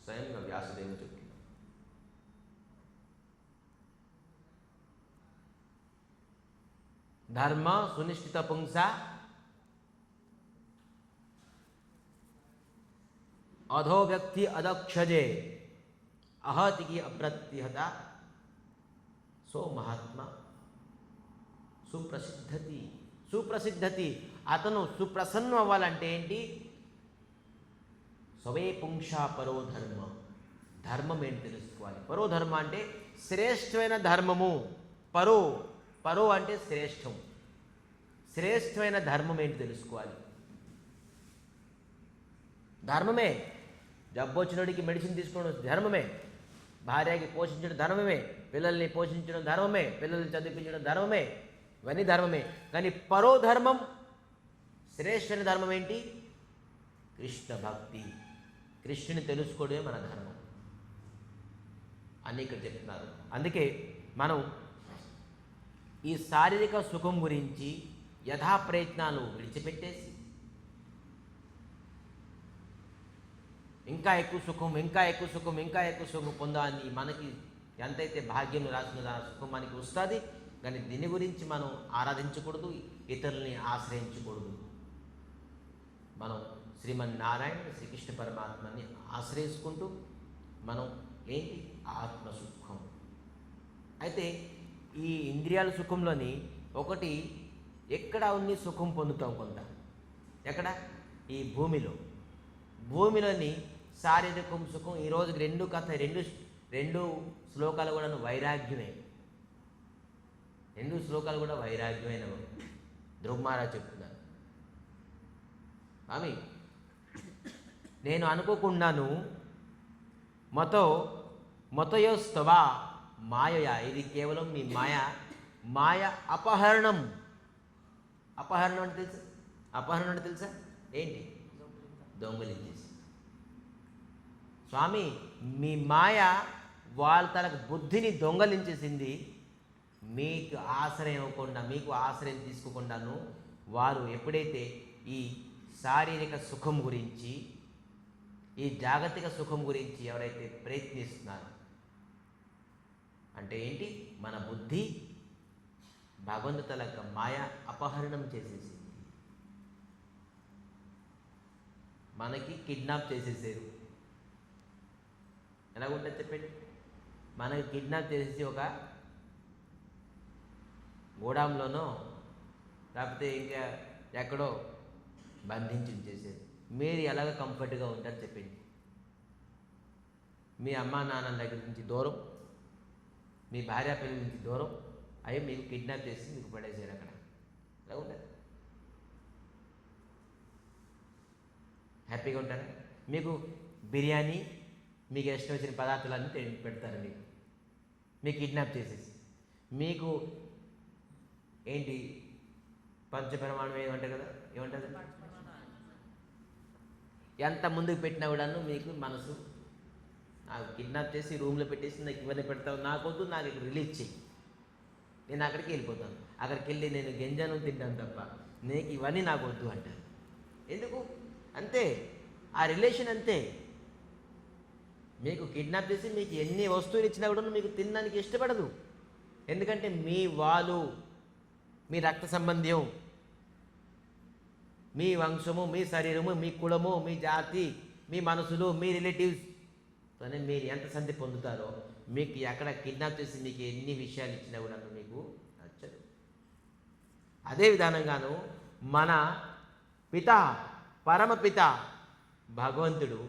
స్వయంగా వ్యాసదేవుడు చెప్తున్నారు. ధర్మ సునిశ్చిత పుంస అధో వ్యక్తి అదక్షజే అహతికి అప్రతిహత సో మహాత్మ సుప్రసిద్ధతి. అతను సుప్రసన్నం అవ్వాలంటే ఏంటి? స్వే పుంషా పరో ధర్మ. ధర్మం ఏంటి తెలుసుకోవాలి. పరో ధర్మ అంటే శ్రేష్టమైన ధర్మము. పరో అంటే శ్రేష్టం. శ్రేష్టమైన ధర్మం ఏంటి తెలుసుకోవాలి. ధర్మమే. జబ్బు వచ్చినోడికి మెడిసిన్ తీసుకోవడం ధర్మమే. భార్యకి పోషించడం ధర్మమే. పిల్లల్ని పోషించడం ధర్మమే. పిల్లల్ని చదివించడం ధర్మమే. ఇవన్నీ ధర్మమే. కానీ పరో ధర్మం, శ్రేష్టమైన ధర్మం ఏంటి? కృష్ణ భక్తి. కృష్ణుని తెలుసుకోవడమే మన ధర్మం అని ఇక్కడ చెప్తున్నారు. అందుకే మనం ఈ శారీరక సుఖం గురించి యథాప్రయత్నాలు విడిచిపెట్టేసి ఇంకా ఎక్కువ సుఖం పొందాలని మనకి ఎంతైతే భాగ్యం రాసిందో ఆ సుఖం మనకి వస్తుంది. కానీ దీని గురించి మనం ఆరాధించకూడదు, ఇతరుల్ని ఆశ్రయించకూడదు. మనం శ్రీమన్నారాయణ శ్రీకృష్ణ పరమాత్మని ఆశ్రయించుకుంటూ మనం ఏంటి ఆత్మసుఖం. అయితే ఈ ఇంద్రియాల సుఖంలోని ఒకటి ఎక్కడ ఉంది సుఖం పొందుతాం కొంత. ఎక్కడ? ఈ భూమిలోని శారీరకం సుఖం. ఈరోజు రెండు శ్లోకాలు కూడా వైరాగ్యమే. 2 శ్లోకాలు కూడా వైరాగ్యమైన ధ్రువ మహారాజ్ చెప్తున్నారు. స్వామి, నేను అనుకోకుండాను మతయోస్తవా మాయయా, ఇది కేవలం మీ మాయ అపహరణం. అపహరణం అంటే తెలుసా? ఏంటి? దొంగలించేసి. స్వామి, మీ మాయ వాళ్ళ తనకు బుద్ధిని దొంగలించేసింది. మీకు ఆశ్రయం ఇవ్వకుండా, మీకు ఆశ్రయం తీసుకోకుండాను వారు ఎప్పుడైతే ఈ శారీరక సుఖం గురించి, ఈ జాగతిక సుఖం గురించి ఎవరైతే ప్రయత్నిస్తున్నారో, అంటే ఏంటి? మన బుద్ధి భగవంతుల మాయ అపహరణం చేసేసింది. మనకి కిడ్నాప్ చేసేసారు. ఎలాగుంటుంది చెప్పండి? మనకి కిడ్నాప్ చేసేసి ఒక గోడాంలోనో లేకపోతే ఇంకా ఎక్కడో బంధించి ఉంచేసేది. మీరు ఎలాగ కంఫర్ట్గా ఉంటారు చెప్పండి? మీ అమ్మా నాన్నల దగ్గర నుంచి దూరం, మీ భార్య పిల్లల నుంచి దూరం అవి మీకు కిడ్నాప్ చేసి మీకు పడేసారు. అక్కడ ఎలా ఉంటుంది? హ్యాపీగా ఉంటారా? మీకు బిర్యానీ, మీకు ఇష్టం వచ్చిన పదార్థాలన్నీ పెడతారు. మీకు కిడ్నాప్ చేసేసి మీకు ఏంటి పంచపరమాణం ఏమంటారు కదా, ఏమంటుంది? ఎంత ముందుకు పెట్టినా కూడాను మీకు మనసు నాకు కిడ్నాప్ చేసి రూమ్లో పెట్టేసి నాకు ఇవన్నీ పెడతావు, నాకొద్దు, నాకు ఇక్కడ రిలీజ్ చెయ్యి, నేను అక్కడికి వెళ్ళిపోతాను. అక్కడికి వెళ్ళి నేను గంజాను తింటాను తప్ప నీకు ఇవన్నీ నాకు వద్దు అంటారు. ఎందుకు? అంతే, ఆ రిలేషన్ అంతే. మీకు కిడ్నాప్ చేసి మీకు ఎన్ని వస్తువులు ఇచ్చినా కూడా మీకు తినడానికి ఇష్టపడదు. ఎందుకంటే మీ వాళ్ళు, మీ రక్త సంబంధం, మీ వంశము, మీ శరీరము, మీ కులము, మీ జాతి, మీ మనసులు, మీ రిలేటివ్స్తోనే మీరు ఎంత సంధి పొందుతారో మీకు ఎక్కడ కిడ్నాప్ చేసి మీకు ఎన్ని విషయాలు ఇచ్చినా కూడా మీకు నచ్చదు. అదే విధానంగాను మన పిత, పరమపిత భగవంతుడు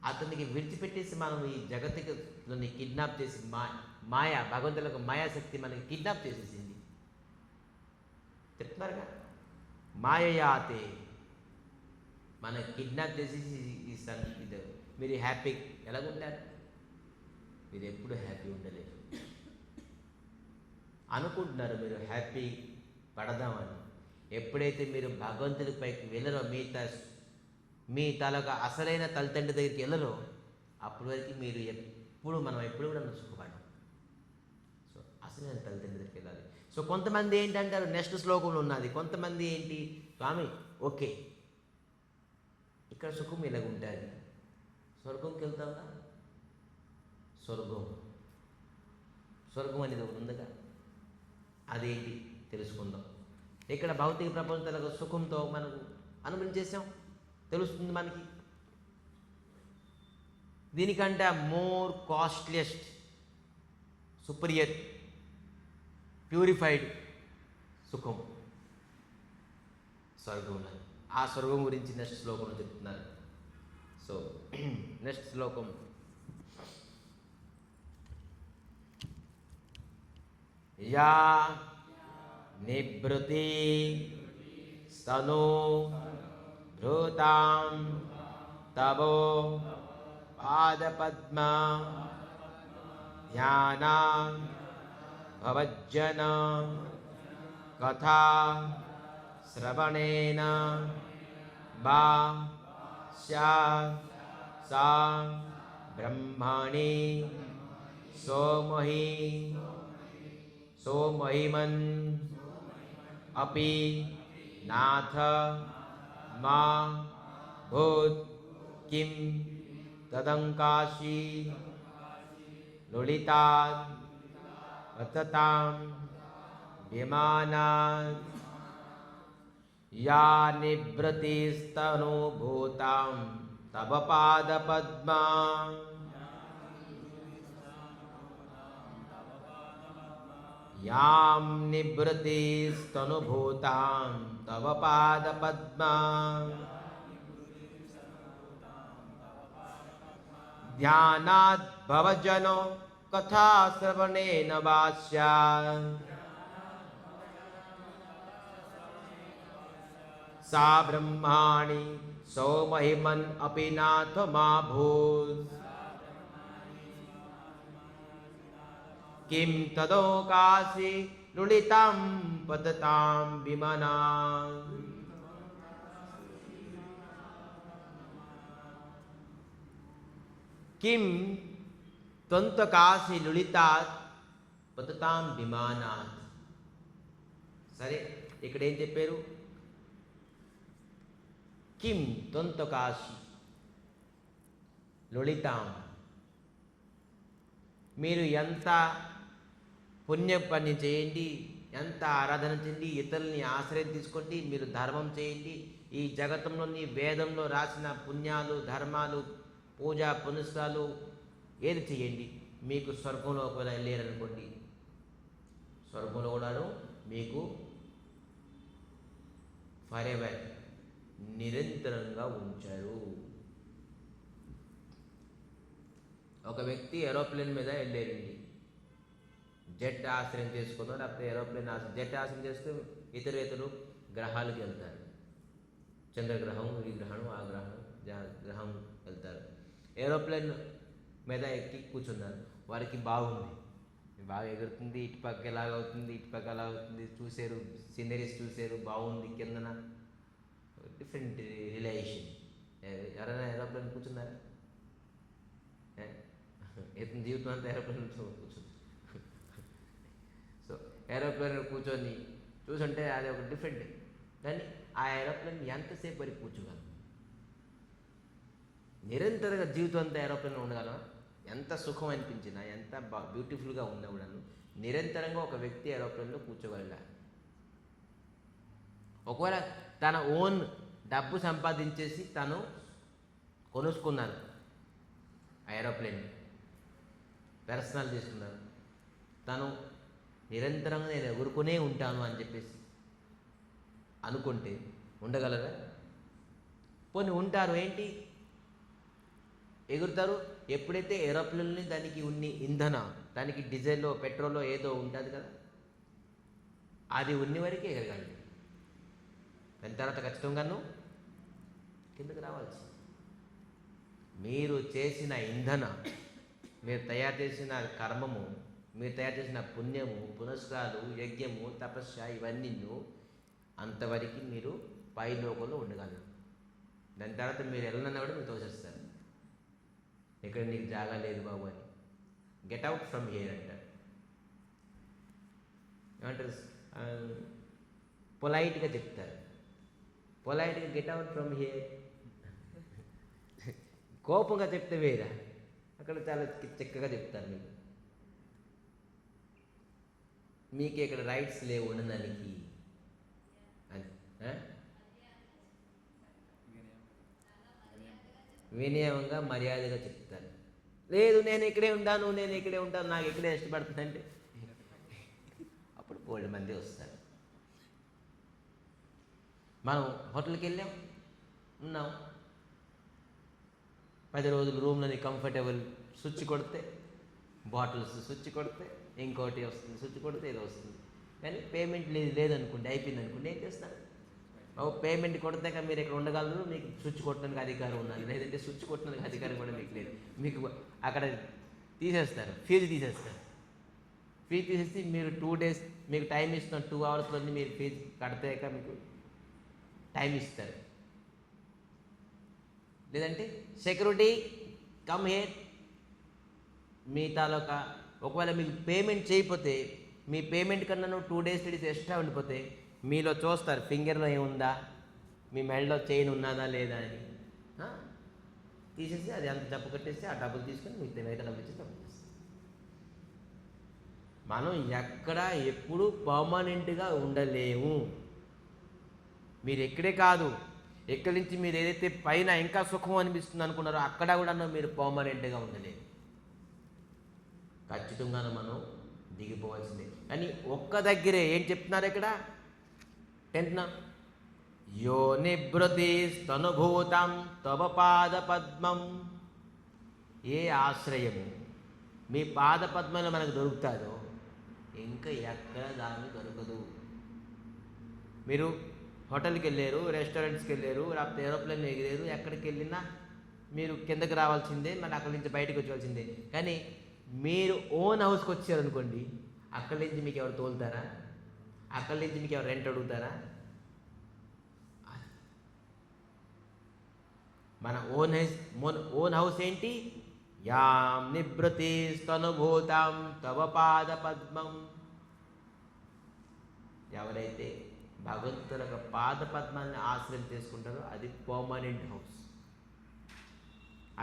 అతనికి విడిచిపెట్టేసి మనం ఈ జగత్తులోని కిడ్నాప్ చేసి మాయ, భగవంతులకు మాయాశక్తి మనకి కిడ్నాప్ చేసేసింది. చెప్తున్నారుగా, మాయయాతే మన కిడ్నాప్ చేసేసి ఈ సంగీత. మీరు హ్యాపీ ఎలాగుంటారు? మీరు ఎప్పుడు హ్యాపీ ఉండలేరు. అనుకుంటున్నారు మీరు హ్యాపీ పడదామని. ఎప్పుడైతే మీరు భగవంతుడి పైకి వెళ్ళరో, మీ తలకు అసలైన తల్లిదండ్రి దగ్గరికి వెళ్ళరో, అప్పటి వరకు మీరు మనం ఎప్పుడు కూడా సుఖపడం. సో అసలైన తల్లిదండ్రి దగ్గరికి వెళ్ళాలి. సో కొంతమంది ఏంటంటారు, నెక్స్ట్ శ్లోకంలో ఉన్నది, కొంతమంది ఏంటి, స్వామి ఓకే ఇక్కడ సుఖం ఇలాగ ఉంటుంది, స్వర్గంకి వెళ్తాంగా. స్వర్గం అనేది ఒకటి ఉందిగా, అదేంటి తెలుసుకుందాం. ఇక్కడ భౌతిక ప్రపంచాలకు సుఖంతో మనకు అనుభవించేసాం, తెలుస్తుంది మనకి. దీనికంటే మోర్ కాస్ట్లియస్ట్, సుపీరియర్, ప్యూరిఫైడ్ సుఖం స్వర్గం ఉన్నది. ఆ స్వర్గం గురించి నెక్స్ట్ శ్లోకంలో చెప్తున్నారు. సో సో నెక్స్ట్ శ్లోకం. యా నిభృతి స్తనో భృతాం తవో పాదపద్మ ధ్యానా భవజ్జన కథా శ్రవణేన బా స్యాత్ సా బ్రహ్మణి सोमहिमन् अपि नाथ मा भूत् किं तदङ्काशी लुलितात् वततां विमानात् या निभृतिस्तनुभूतां तव पादपद्मा यां निभृतिस्तनुभूतां तव पादपद्मा ध्यानात् भवजनो कथा श्रवणेन वा स्यात् सा ब्रह्माणि सौमहिमन् अपि नाथ मा भूत् किं तदोकाशी लुलितां पततां विमना किं त्वन्तकाशी लुलितात् పతతాం విమానాత్. సరే, ఇక్కడ ఏం చెప్పారు? కిం త్వంతకాశి లలితాం. మీరు ఎంత పుణ్య పని చేయండి, ఎంత ఆరాధన చేయండి, ఇతరుల్ని ఆశ్రయం తీసుకోండి, మీరు ధర్మం చేయండి, ఈ జగత్తులోని వేదంలో రాసిన పుణ్యాలు ధర్మాలు పూజ పునస్కారాలు ఏది చేయండి, మీకు స్వర్గంలో ఒకవేళ వెళ్ళారనుకోండి, స్వర్గంలో కూడాను మీకు ఫరెవర్ నిరంతరంగా ఉంచారు. ఒక వ్యక్తి ఏరోప్లేన్ మీద వెళ్ళారండి, జెట్ ఆశ్రయం చేసుకుందాం, లేకపోతే ఏరోప్లేన్ జెట్ ఆశ్రయం చేసుకుని ఇతరు గ్రహాలకు వెళ్తారు. చంద్రగ్రహం, ఈ గ్రహం, ఆ గ్రహం వెళ్తారు. ఏరోప్లేన్ మీద ఎక్కి కూర్చున్నారు, వారికి బాగుంది, బాగా ఎగురుతుంది, ఇటుపక్క ఎలాగవుతుంది, ఇటుపక్క ఎలాగవుతుంది చూసారు, సీనరీస్ చూసారు, బాగుంది, కిందన డిఫరెంట్ రిలేషన్. ఎవరైనా ఏరోప్లేన్ కూర్చున్నారా? ఇతని జీవితం అంతా ఏరోప్లేన్ కూర్చుంది. సో ఏరోప్లేన్ కూర్చొని చూసుంటే అది ఒక డిఫరెంట్. కానీ ఆ ఏరోప్లేన్ ఎంతసేపు వరకు కూర్చోగలం? నిరంతరంగా జీవితం అంతా ఏరోప్లేన్ ఉండగలం? ఎంత సుఖం అనిపించినా, ఎంత బ్యూటిఫుల్గా ఉన్నా కూడా నిరంతరంగా ఒక వ్యక్తి ఏరోప్లేన్లో కూర్చోగలరా? ఒకవేళ తన ఓన్ డబ్బు సంపాదించేసి తను కొనుక్కున్నాను ఆ ఏరోప్లేన్, పర్సనల్ తీసుకున్నాను, తను నిరంతరంగా నేను ఎగురుకునే ఉంటాను అని చెప్పేసి అనుకుంటే ఉండగలరా? పోనీ ఉంటారు, ఏంటి ఎగురుతారు. ఎప్పుడైతే ఏరోప్లేన్ని దానికి ఉన్ని ఇంధన, దానికి డీజిల్లో పెట్రోల్లో ఏదో ఉంటుంది కదా, అది ఉన్ని వరకే ఎగరగలదు. దాని తర్వాత ఖచ్చితంగాను కిందకు రావాల్సి. మీరు చేసిన ఇంధన, మీరు తయారు చేసిన కర్మము, మీరు తయారు చేసిన పుణ్యము, పునస్కారాలు, యజ్ఞము, తపస్య, ఇవన్నీ అంతవరకు మీరు పై లోకంలో ఉండగలరు. దాని తర్వాత మీరు వెళ్ళనన్నా కూడా మీరు తోసేస్తారు, ఇక్కడ నీకు జాగా లేదు బాబు అని. గెట్ అవుట్ ఫ్రమ్ హియర్ అంటారు. ఏమంటారు? పొలైట్గా చెప్తారు, పొలైట్గా గెట్ అవుట్ ఫ్రమ్ హియర్. కోపంగా చెప్తే వేరా, అక్కడ చాలా చక్కగా చెప్తారు మీకు ఇక్కడ రైట్స్ లేవు ఉండడానికి అని. వినయంగా మర్యాదగా చెప్తారు. లేదు నేను ఇక్కడే ఉంటాను, నేను ఇక్కడే ఉంటాను, నాకు ఇక్కడే ఇష్టపడుతుందంటే అప్పుడు 10 మంది వస్తారు. మనం హోటల్కి వెళ్ళాం, ఉన్నాం, 10 రోజులు రూమ్లోని కంఫర్టబుల్ స్విచ్ కొడితే, బాటిల్స్ స్విచ్ కొడితే ఇంకోటి వస్తుంది, స్విచ్ కొడితే ఏదో వస్తుంది. కానీ పేమెంట్ లేదనుకోండి, అయిపోయింది అనుకోండి, ఏం చేస్తారు? పేమెంట్ కొడితే మీరు ఇక్కడ ఉండగలరు, మీకు స్విచ్ కొట్టడానికి అధికారం ఉన్నది. లేదంటే స్విచ్ కొట్టడానికి అధికారం కూడా మీకు లేదు. మీకు అక్కడ తీసేస్తారు, ఫీజు తీసేస్తారు. ఫీజు తీసేసి మీరు 2 days మీకు టైం ఇస్తున్నారు, 2 hours మీరు ఫీజు కడితేక మీకు టైం ఇస్తారు. లేదంటే సెక్యూరిటీ కమ్ హియర్, మీ తాలూకా ఒకవేళ మీకు పేమెంట్ చేయకపోతే, మీ పేమెంట్ కన్నా 2 days 3 days ఎక్స్ట్రా ఉండిపోతే మీలో చూస్తారు ఫింగర్లో ఏముందా, మీ మెడలో చైన్ ఉన్నదా లేదా అని. తీసేసి అది అంత డబ్బు కట్టేసి ఆ డబ్బులు తీసుకొని మీకు మిగతా డబ్బులు ఇచ్చి డబ్బులు తీస్తారు. మనం ఎక్కడ ఎప్పుడు పర్మనెంట్గా ఉండలేము. మీరు ఎక్కడే కాదు, ఎక్కడి నుంచి మీరు ఏదైతే పైన ఇంకా సుఖం అనిపిస్తుంది అనుకున్నారో అక్కడ కూడా మీరు పర్మనెంట్గా ఉండలేము. ఖచ్చితంగా మనం దిగిపోవాల్సిందే. కానీ ఒక్క దగ్గరే ఏం చెప్తున్నారు ఇక్కడ 10th, యో నిభృతి స్తనుభూతం తవ పాద పద్మం. ఏ ఆశ్రయము మీ పాద పద్మంలో మనకు దొరుకుతుందో ఇంకా ఎక్కడ దాన్ని దొరకదు. మీరు హోటల్కి వెళ్ళారు, రెస్టారెంట్స్కి వెళ్ళారు, లేకపోతే ఏరోప్లేన్ ఎగిరారు, ఎక్కడికి వెళ్ళినా మీరు కిందకి రావాల్సిందే, మరి అక్కడి నుంచి బయటకు వచ్చాల్సిందే. కానీ మీరు ఓన్ హౌస్కి వచ్చారనుకోండి, అక్కడి నుంచి మీకు ఎవరు తోలుతారా? అక్కడి నుంచి మీకు ఎవరు రెంట్ అడుగుతారా? మన ఓన్ హౌస్ ఏంటి? యాం నిభృతి స్తనుభూతం తవ పాద పద్మం. ఎవరైతే భగవంతుల యొక్క పాద పద్మాన్ని ఆశ్రయం చేసుకుంటారో అది పర్మనెంట్ హౌస్.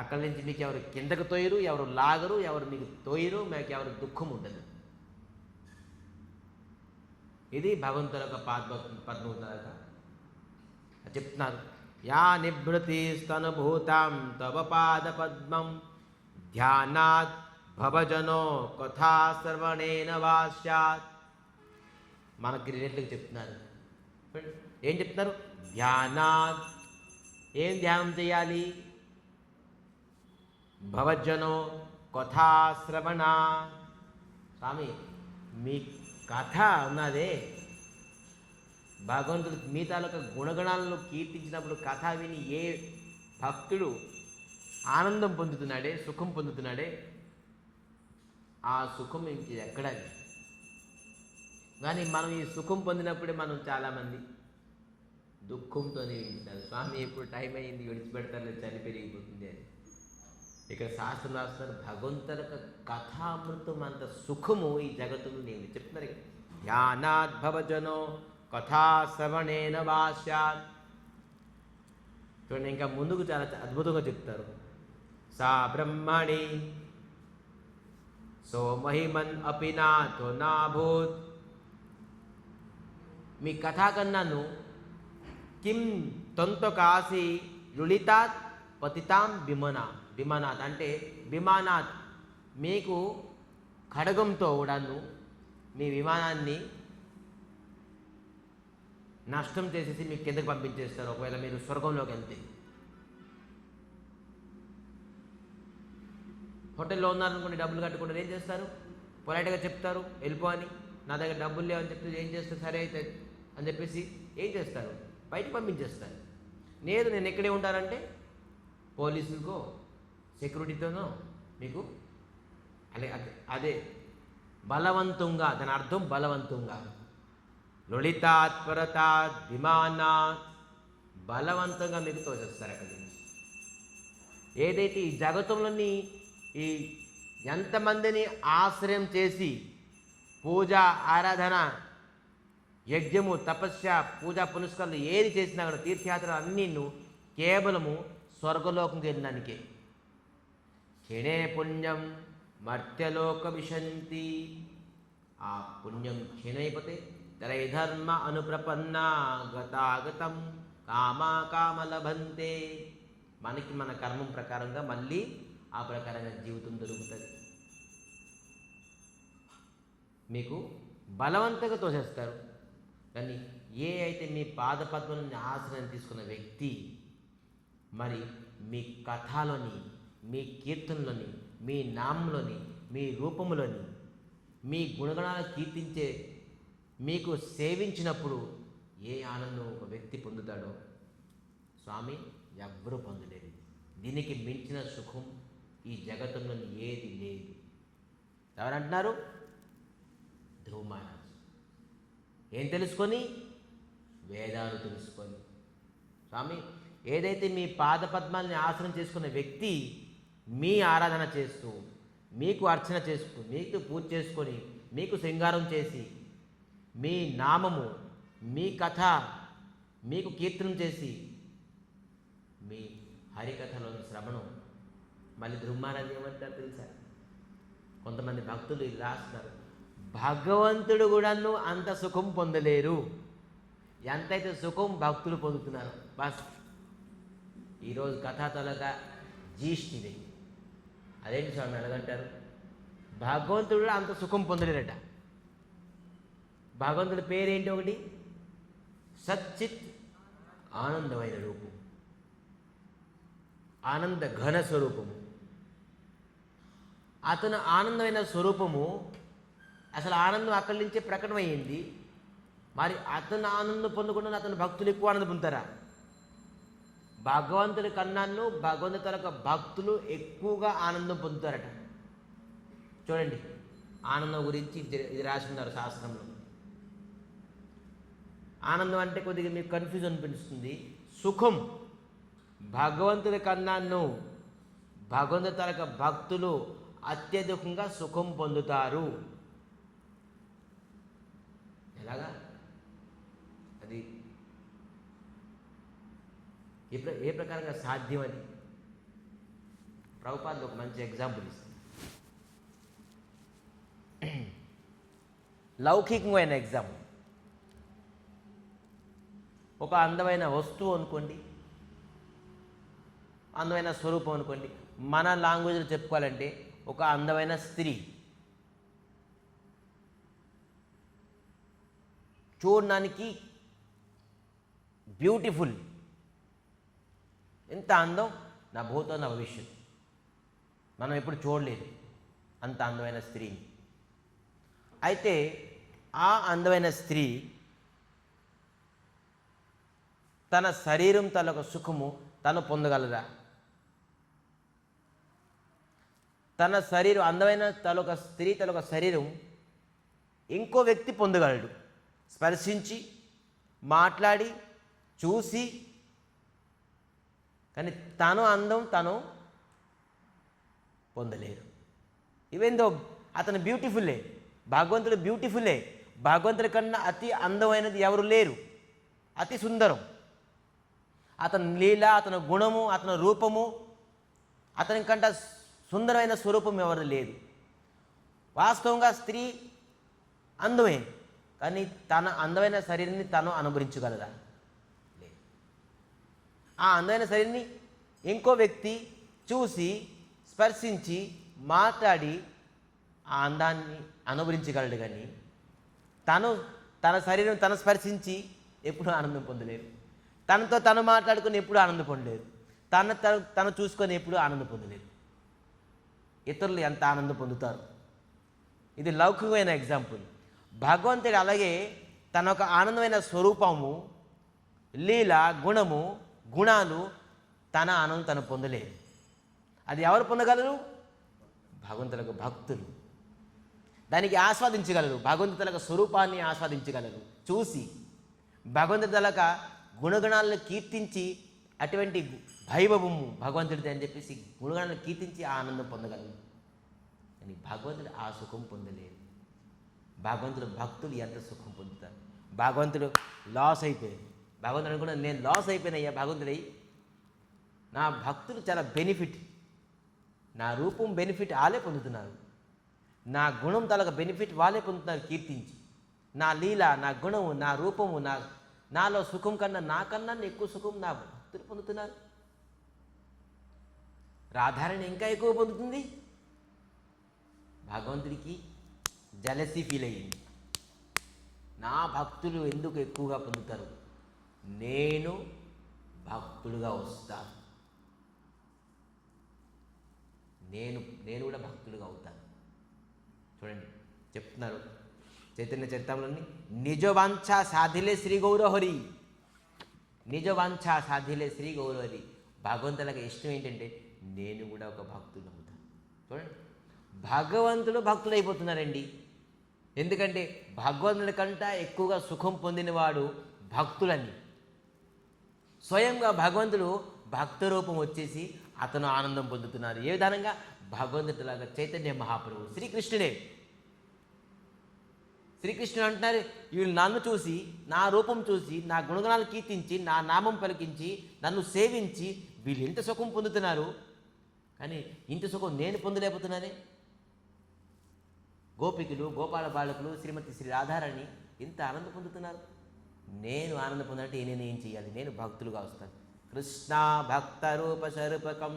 అక్కడి నుంచి మీకు ఎవరు కిందకు తోయరు, ఎవరు లాగరు, ఎవరు మీకు తోయరు, మీకు ఎవరు దుఃఖం ఉండదు. ఇది భగవంతుల యొక్క పద్మం చెప్తున్నారు. యా నిభృతి స్తనుభూతం తవ పాద పద్మం ధ్యానాత్ భవజనో కథా శ్రవణేన వా స్యాత్. మనకి రిలేటెడ్గా చెప్తున్నారు. ఏం చెప్తున్నారు? ధ్యానాత్. ఏం ధ్యానం చేయాలి? భవజనో కథా శ్రవణ. స్వామి, మీ కథ ఉన్నదే, భగవంతుడు మీ తాలూకా గుణగణాలను కీర్తించినప్పుడు కథ విని ఏ భక్తుడు ఆనందం పొందుతున్నాడే, సుఖం పొందుతున్నాడే, ఆ సుఖం ఇంక ఎక్కడ. కానీ మనం ఈ సుఖం పొందినప్పుడే మనం చాలామంది దుఃఖంతోనే వింటారు. స్వామి ఎప్పుడు టైం అయ్యింది, విడిచిపెడతారు, చలి పెరిగిపోతుంది అని. ఇక్కడ శాస్త్రం రాస్తున్నారు, భగవంతుల కథామృతం అంత సుఖము ఈ జగత్తులో నేను చెప్తున్నారు. ధ్యానాత్ భవజనో కథా శ్రవణేన వా స్యాత్. చూడండి, ఇంకా ముందుకు చాలా అద్భుతంగా చెప్తారు. సా బ్రహ్మణి సో మహిమన్ అపి నాథో నాభూత్. మీ కథా కన్నాను కిం తొంతకాసి లులితాత్ పతితాం విమానాత్ అంటే విమానాత్, మీకు ఖడ్గంతో కూడాను మీ విమానాన్ని నష్టం చేసేసి మీకు కిందకి పంపించేస్తారు ఒకవేళ మీరు స్వర్గంలోకి వెళ్తే. హోటల్లో ఉన్నారనుకోండి, డబ్బులు కట్టుకుంటారు, ఏం చేస్తారు? పొలైట్గా చెప్తారు వెళ్ళిపో అని. నా దగ్గర డబ్బులు లేవని చెప్తే ఏం చేస్తారు? సరే అయితే అని చెప్పేసి ఏం చేస్తారు? బయటకు పంపించేస్తారు. నేను ఎక్కడే ఉంటారంటే పోలీసులకో సెక్యూరిటీతోనో మీకు అదే బలవంతంగా, దాని అర్థం బలవంతంగా. లలితాత్ పరతాత్ విమానాత్, బలవంతంగా మీకు తోచేస్తారు అక్కడి నుంచి. ఏదైతే ఈ జగతంలోని ఈ ఎంతమందిని ఆశ్రయం చేసి పూజ, ఆరాధన, యజ్ఞము, తపస్య, పూజా పునస్కారాలు ఏది చేసినా కూడా తీర్థయాత్రలు అన్నీ కేవలము స్వర్గలోకం వెళ్ళడానికే. క్షణే పుణ్యం మర్త్యలోక విశంతి. ఆ పుణ్యం క్షీణైపోతే త్రైధర్మ అనుప్రపన్న గతాగతం కామలభంతే. మనకి మన కర్మం ప్రకారంగా మళ్ళీ ఆ ప్రకారంగా జీవితం దొరుకుతుంది. మీకు బలవంతంగా తోసేస్తారు. కానీ ఏ అయితే మీ పాదపద్మని ఆశ్రయం తీసుకున్న వ్యక్తి మరి మీ కథలోని మీ కీర్తనలోని, మీ నామంలోని, మీ రూపములోని, మీ గుణగణాలు కీర్తించే మీకు సేవించినప్పుడు ఏ ఆనందం ఒక వ్యక్తి పొందుతాడో స్వామి ఎవ్వరూ పొందలేరు. దీనికి మించిన సుఖం ఈ జగత్తులో ఏది లేదు. ఎవరంటున్నారు? ధ్రువ మహారాజ్. ఏం తెలుసుకొని? వేదాలు తెలుసుకొని. స్వామి, ఏదైతే మీ పాద పద్మాలని ఆసనం చేసుకున్న వ్యక్తి మీ ఆరాధన చేస్తూ, మీకు అర్చన చేసుకు, మీకు పూజ చేసుకొని, మీకు శృంగారం చేసి, మీ నామము, మీ కథ, మీకు కీర్తనం చేసి, మీ హరికథలోని శ్రవణం. మళ్ళీ ధ్రువ మహారాజ్ ఏమంటారు తెలుసా? కొంతమంది భక్తులు ఇది రాస్తున్నారు, భగవంతుడు కూడాను అంత సుఖం పొందలేరు ఎంతైతే సుఖం భక్తులు పొందుతున్నారు. బస్ ఈరోజు కథా తొలగా జీష్టిది. అదేంటి స్వామి ఎలాగంటారు? భగవంతుడు అంత సుఖం పొందలేరట. భగవంతుడి పేరేంటి? ఒకటి సచ్చిత్ ఆనందమైన రూపం, ఆనంద ఘన స్వరూపము. అతను ఆనందమైన స్వరూపము. అసలు ఆనందం అక్కడి నుంచే ప్రకటమైంది. మరి అతను ఆనందం పొందకుండా అతను భక్తులు ఎక్కువ ఆనందం పొందుతారా? భగవంతుడి కన్నాను భగవంతుడి తరక భక్తులు ఎక్కువగా ఆనందం పొందుతారట. చూడండి, ఆనందం గురించి ఇది రాస్తున్నారు శాస్త్రంలో. ఆనందం అంటే కొద్దిగా మీకు కన్ఫ్యూజన్ అనిపిస్తుంది. సుఖం భగవంతుడి కన్నాను భగవంతుడి తరక భక్తులు అత్యధికంగా సుఖం పొందుతారు. ఎలాగా? అది ఏ ప్రకారంగా సాధ్యం? అది ప్రభుపాదులు ఒక మంచి ఎగ్జాంపుల్ ఇస్తుంది. లౌకికమైన ఎగ్జాంపుల్. ఒక అందమైన వస్తువు అనుకోండి, అందమైన స్వరూపం అనుకోండి. మన లాంగ్వేజ్లో చెప్పుకోవాలంటే ఒక అందమైన స్త్రీ. చూడడానికి బ్యూటిఫుల్. ఎంత అందం! నా భూతో నా భవిష్యత్. మనం ఎప్పుడు చూడలేదు అంత అందమైన స్త్రీని. అయితే ఆ అందమైన స్త్రీ తన శరీరం తనొక సుఖము తను పొందగలదా? తన శరీరం, అందమైన తనొక స్త్రీ తనొక శరీరం ఇంకో వ్యక్తి పొందగలడు. స్పర్శించి, మాట్లాడి, చూసి. కానీ తను అందం తను పొందలేరు. ఈవెన్ దో అతను బ్యూటిఫుల్లే, భగవంతుడు బ్యూటిఫుల్లే. భగవంతుడి కన్నా అతి అందమైనది ఎవరు లేరు, అతి సుందరం. అతని లీల, అతని గుణము, అతని రూపము, అతని కంటే సుందరమైన స్వరూపం ఎవరు లేదు. వాస్తవంగా స్త్రీ అందమే, కానీ తన అందమైన శరీరాన్ని తను అనుభవించగలదా? లేదు. ఆ అందమైన శరీరాన్ని ఇంకో వ్యక్తి చూసి, స్పర్శించి, మాట్లాడి ఆ అందాన్ని అనుభవించగలడు. కానీ తన శరీరం తను స్పర్శించి ఎప్పుడూ ఆనందం పొందలేరు. తనతో తను మాట్లాడుకొని ఎప్పుడూ ఆనందం పొందలేరు. తను చూసుకొని ఎప్పుడూ ఆనందం పొందలేరు. ఇతరులు ఎంత ఆనందం పొందుతారు? ఇది లౌకికమైన ఎగ్జాంపుల్. భగవంతుడు అలాగే తన ఒక ఆనందమైన స్వరూపము, లీల, గుణము, గుణాలు, తన ఆనందం తను పొందలేరు. అది ఎవరు పొందగలరు? భగవంతులకు భక్తులు. దానికి ఆస్వాదించగలరు, భగవంతుల స్వరూపాన్ని ఆస్వాదించగలరు. చూసి భగవంతుల గుణగణాలను కీర్తించి, అటువంటి వైభవము భగవంతుడిది అని చెప్పేసి గుణగణాలను కీర్తించి ఆనందం పొందగలరు. కానీ భగవంతుడు ఆ సుఖం పొందలేరు. భగవంతుడు భక్తులు ఎంత సుఖం పొందుతారు? భగవంతుడు లాస్ అయిపోయారు. భగవంతుడు అనుకున్నా, నేను లాస్ అయిపోయినయ్యా భగవంతుడై, నా భక్తులు చాలా బెనిఫిట్, నా రూపం బెనిఫిట్ వాళ్ళే పొందుతున్నారు, నా గుణం తలక బెనిఫిట్ వాళ్ళే పొందుతున్నారు కీర్తించి. నా లీల, నా గుణము, నా రూపము, నాలో సుఖం కన్నా నాకన్నా ఎక్కువ సుఖం నా భక్తులు పొందుతున్నారు. రాధారాణి ఇంకా ఎక్కువ పొందుతుంది. భగవంతుడికి జలసీ ఫీల్ అయ్యింది. నా భక్తులు ఎందుకు ఎక్కువగా పొందుతారు? నేను భక్తుడుగా వస్తాను. నేను కూడా భక్తుడిగా అవుతాను. చూడండి చెప్తున్నారు చైతన్య చరిత్రలోని, నిజవాంఛ సాధిలే శ్రీ గౌరహరి, నిజవాంఛ సాధిలే శ్రీ గౌరహరి. భగవంతులకు ఇష్టం ఏంటంటే నేను కూడా ఒక భక్తుడు అవుతాను. చూడండి భగవంతుడు భక్తుడు అయిపోతున్నారండి. ఎందుకంటే భగవంతుడి కంటే ఎక్కువగా సుఖం పొందినవాడు భక్తులని. స్వయంగా భగవంతుడు భక్త రూపం వచ్చేసి అతను ఆనందం పొందుతున్నారు. ఏ విధానంగా? భగవంతుడిలాగా చైతన్య మహాప్రభువు శ్రీకృష్ణుడే. శ్రీకృష్ణుడు అంటున్నారు, వీళ్ళు నన్ను చూసి, నా రూపం చూసి, నా గుణగణాలు కీర్తించి, నా నామం పలికించి, నన్ను సేవించి వీళ్ళు ఎంత సుఖం పొందుతున్నారు, కానీ ఇంత సుఖం నేను పొందలేకపోతున్నానే. గోపికులు, గోపాల బాలకులు, శ్రీమతి శ్రీ రాధారాణి ఇంత ఆనందం పొందుతున్నారు. నేను ఆనందం పొందాలంటే నేను ఏం చేయాలి? నేను భక్తులుగా వస్తాను. కృష్ణ భక్త రూప స్వరూపకం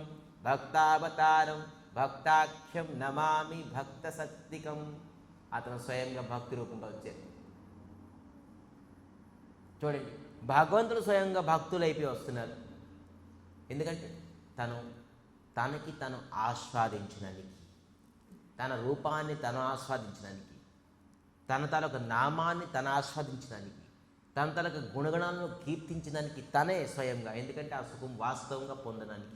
భక్తావతారం భక్తాఖ్యం నమామి భక్త సత్తికం. అతను స్వయంగా భక్తి రూపంగా వచ్చారు. చూడండి భగవంతుడు స్వయంగా భక్తులు అయిపోయి వస్తున్నారు. ఎందుకంటే తనకి తను ఆస్వాదించడానికి, తన రూపాన్ని తను ఆస్వాదించడానికి, తనకు నామాన్ని తను ఆస్వాదించడానికి, తనకు గుణగణాలను కీర్తించడానికి తనే స్వయంగా. ఎందుకంటే ఆ సుఖం వాస్తవంగా పొందడానికి.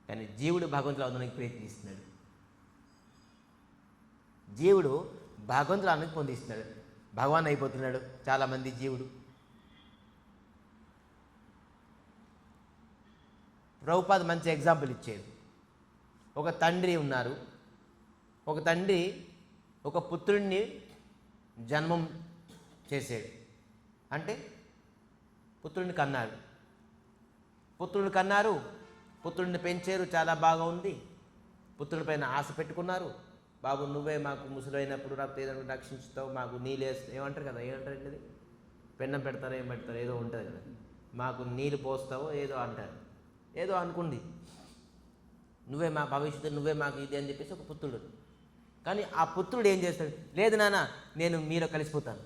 కానీ జీవుడు భగవంతుడు అవడానికి ప్రయత్నిస్తున్నాడు. జీవుడు భగవంతుడు అవడానికి పొందిస్తున్నాడు, భగవాన్ అయిపోతున్నాడు చాలామంది జీవుడు. ప్రభుపాద మంచి ఎగ్జాంపుల్ ఇచ్చేది. ఒక తండ్రి ఉన్నారు. ఒక తండ్రి ఒక పుత్రుడిని జన్మం చేసాడు. అంటే పుత్రుడిని కన్నాడు. పుత్రుడిని పెంచారు, చాలా బాగా ఉంది. పుత్రుడి పైన ఆశ పెట్టుకున్నారు. బాబు నువ్వే మాకు ముసలైనప్పుడు నాకు ఏదైనా రక్షించుతావు, మాకు నీళ్ళేస్తావు, ఏమంటారు కదా, ఏమంటారు ఏంటది, పెన్నం పెడతారో ఏం పెడతారో ఏదో ఉంటుంది కదా, మాకు నీళ్ళు పోస్తావో ఏదో అంటారు. ఏదో అనుకుంది, నువ్వే మా భవిష్యత్తు, నువ్వే మాకు ఇది అని చెప్పేసి ఒక పుత్రుడు. కానీ ఆ పుత్రుడు ఏం చేస్తాడు? లేదు నాన్న, నేను మీలో కలిసిపోతాను,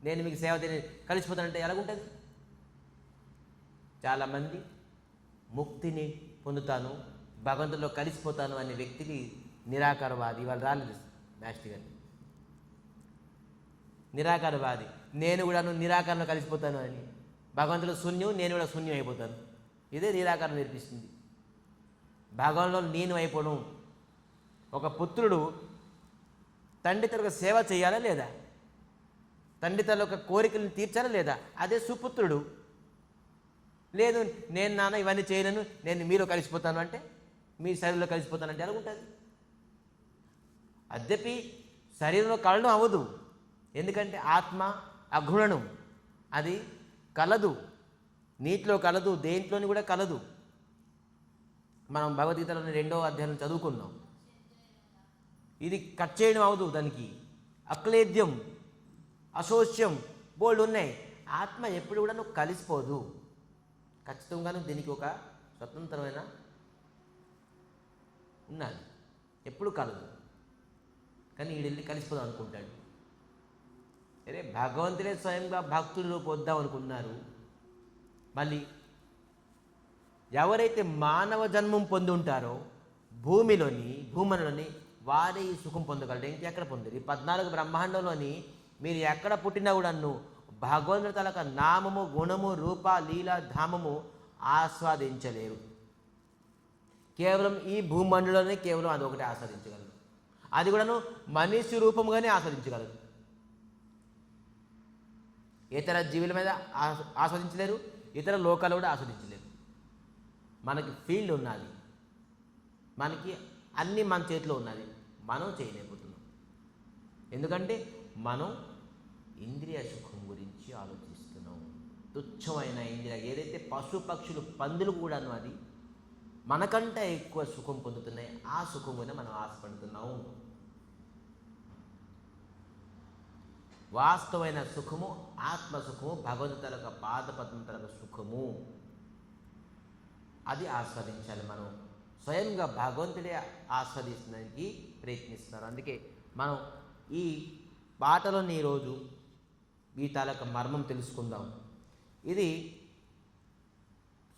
నేను మీకు సేవ కలిసిపోతానంటే ఎలాగుంటుంది? చాలామంది ముక్తిని పొందుతాను, భగవంతుల్లో కలిసిపోతాను అనే వ్యక్తికి నిరాకారవాది. వాళ్ళు రాలేదు మాస్టర్ గారు. నిరాకారవాది, నేను కూడా నిరాకారంలో కలిసిపోతాను అని, భగవంతుడు శూన్యం, నేను కూడా శూన్యం అయిపోతాను. ఇదే నిరాకారం నేర్పిస్తుంది. భగవంతులో నేను అయిపోవడం. ఒక పుత్రుడు తండ్రి తన సేవ చేయాలా లేదా? తండ్రి తన ఒక కోరికలను తీర్చాలా లేదా? అదే సుపుత్రుడు. లేదు నేను నాన్న ఇవన్నీ చేయలేను, నేను మీలో కలిసిపోతాను అంటే, మీ శరీరంలో కలిసిపోతానంటే ఎలాగుంటుంది? అద్యపి శరీరంలో కలడం అవ్వదు. ఎందుకంటే ఆత్మ అఘృణం, అది కలదు, నీటిలో కలదు, దేంట్లోని కూడా కలదు. మనం భగవద్గీతలోని 2వ అధ్యాయం చదువుకున్నాం. ఇది కట్ చేయడం అవ్వదు, దానికి అక్లేద్యం, అశోచ్యం బోల్డ్ ఉన్నాయి. ఆత్మ ఎప్పుడు కూడా కలిసిపోదు. ఖచ్చితంగాను దీనికి ఒక స్వతంత్రమైన ఉన్నది, ఎప్పుడు కలదు. కానీ వీడెళ్ళి కలిసిపోదాం అనుకుంటాడు. అరే భగవంతుడే స్వయంగా భక్తులు పొద్దాం అనుకున్నారు. మళ్ళీ ఎవరైతే మానవ జన్మం పొంది ఉంటారో భూమిలోని వారే ఈ సుఖం పొందగలరు. ఇంకెక్కడ పొందరు? ఈ 14 బ్రహ్మాండంలోని మీరు ఎక్కడ పుట్టినా కూడా భగవంతుడి తలక నామము, గుణము, రూప, లీల, ధామము ఆస్వాదించలేరు. కేవలం ఈ భూమండలంలోనే కేవలం అదొకటి ఆస్వాదించగలరు. అది కూడాను మనిషి రూపంగానే ఆస్వాదించగలరు. ఇతర జీవుల మీద ఆస్వాదించలేరు, ఇతర లోకాలు కూడా ఆస్వాదించలేరు. మనకి ఫీల్డ్ ఉన్నది, మనకి అన్నీ మన చేతిలో ఉన్నది, మనం చేయలేకపోతున్నాం. ఎందుకంటే మనం ఇంద్రియ సుఖం గురించి ఆలోచిస్తున్నాం. తుచ్చమైన ఇంద్రియ, ఏదైతే పశు పక్షులు పందులు కూడాను అది మనకంటే ఎక్కువ సుఖం పొందుతున్నాయి, ఆ సుఖం మీద మనం ఆశపడుతున్నాము. వాస్తవమైన సుఖము ఆత్మసుఖము, భగవంతుల పాదపద్మం తల సుఖము, అది ఆస్వాదించాలి. మనం స్వయంగా భగవంతుడే ఆస్వాదించడానికి ప్రయత్నిస్తున్నారు. అందుకే మనం ఈ పాటలోని ఈరోజు ఈ తాలూక మర్మం తెలుసుకుందాం. ఇది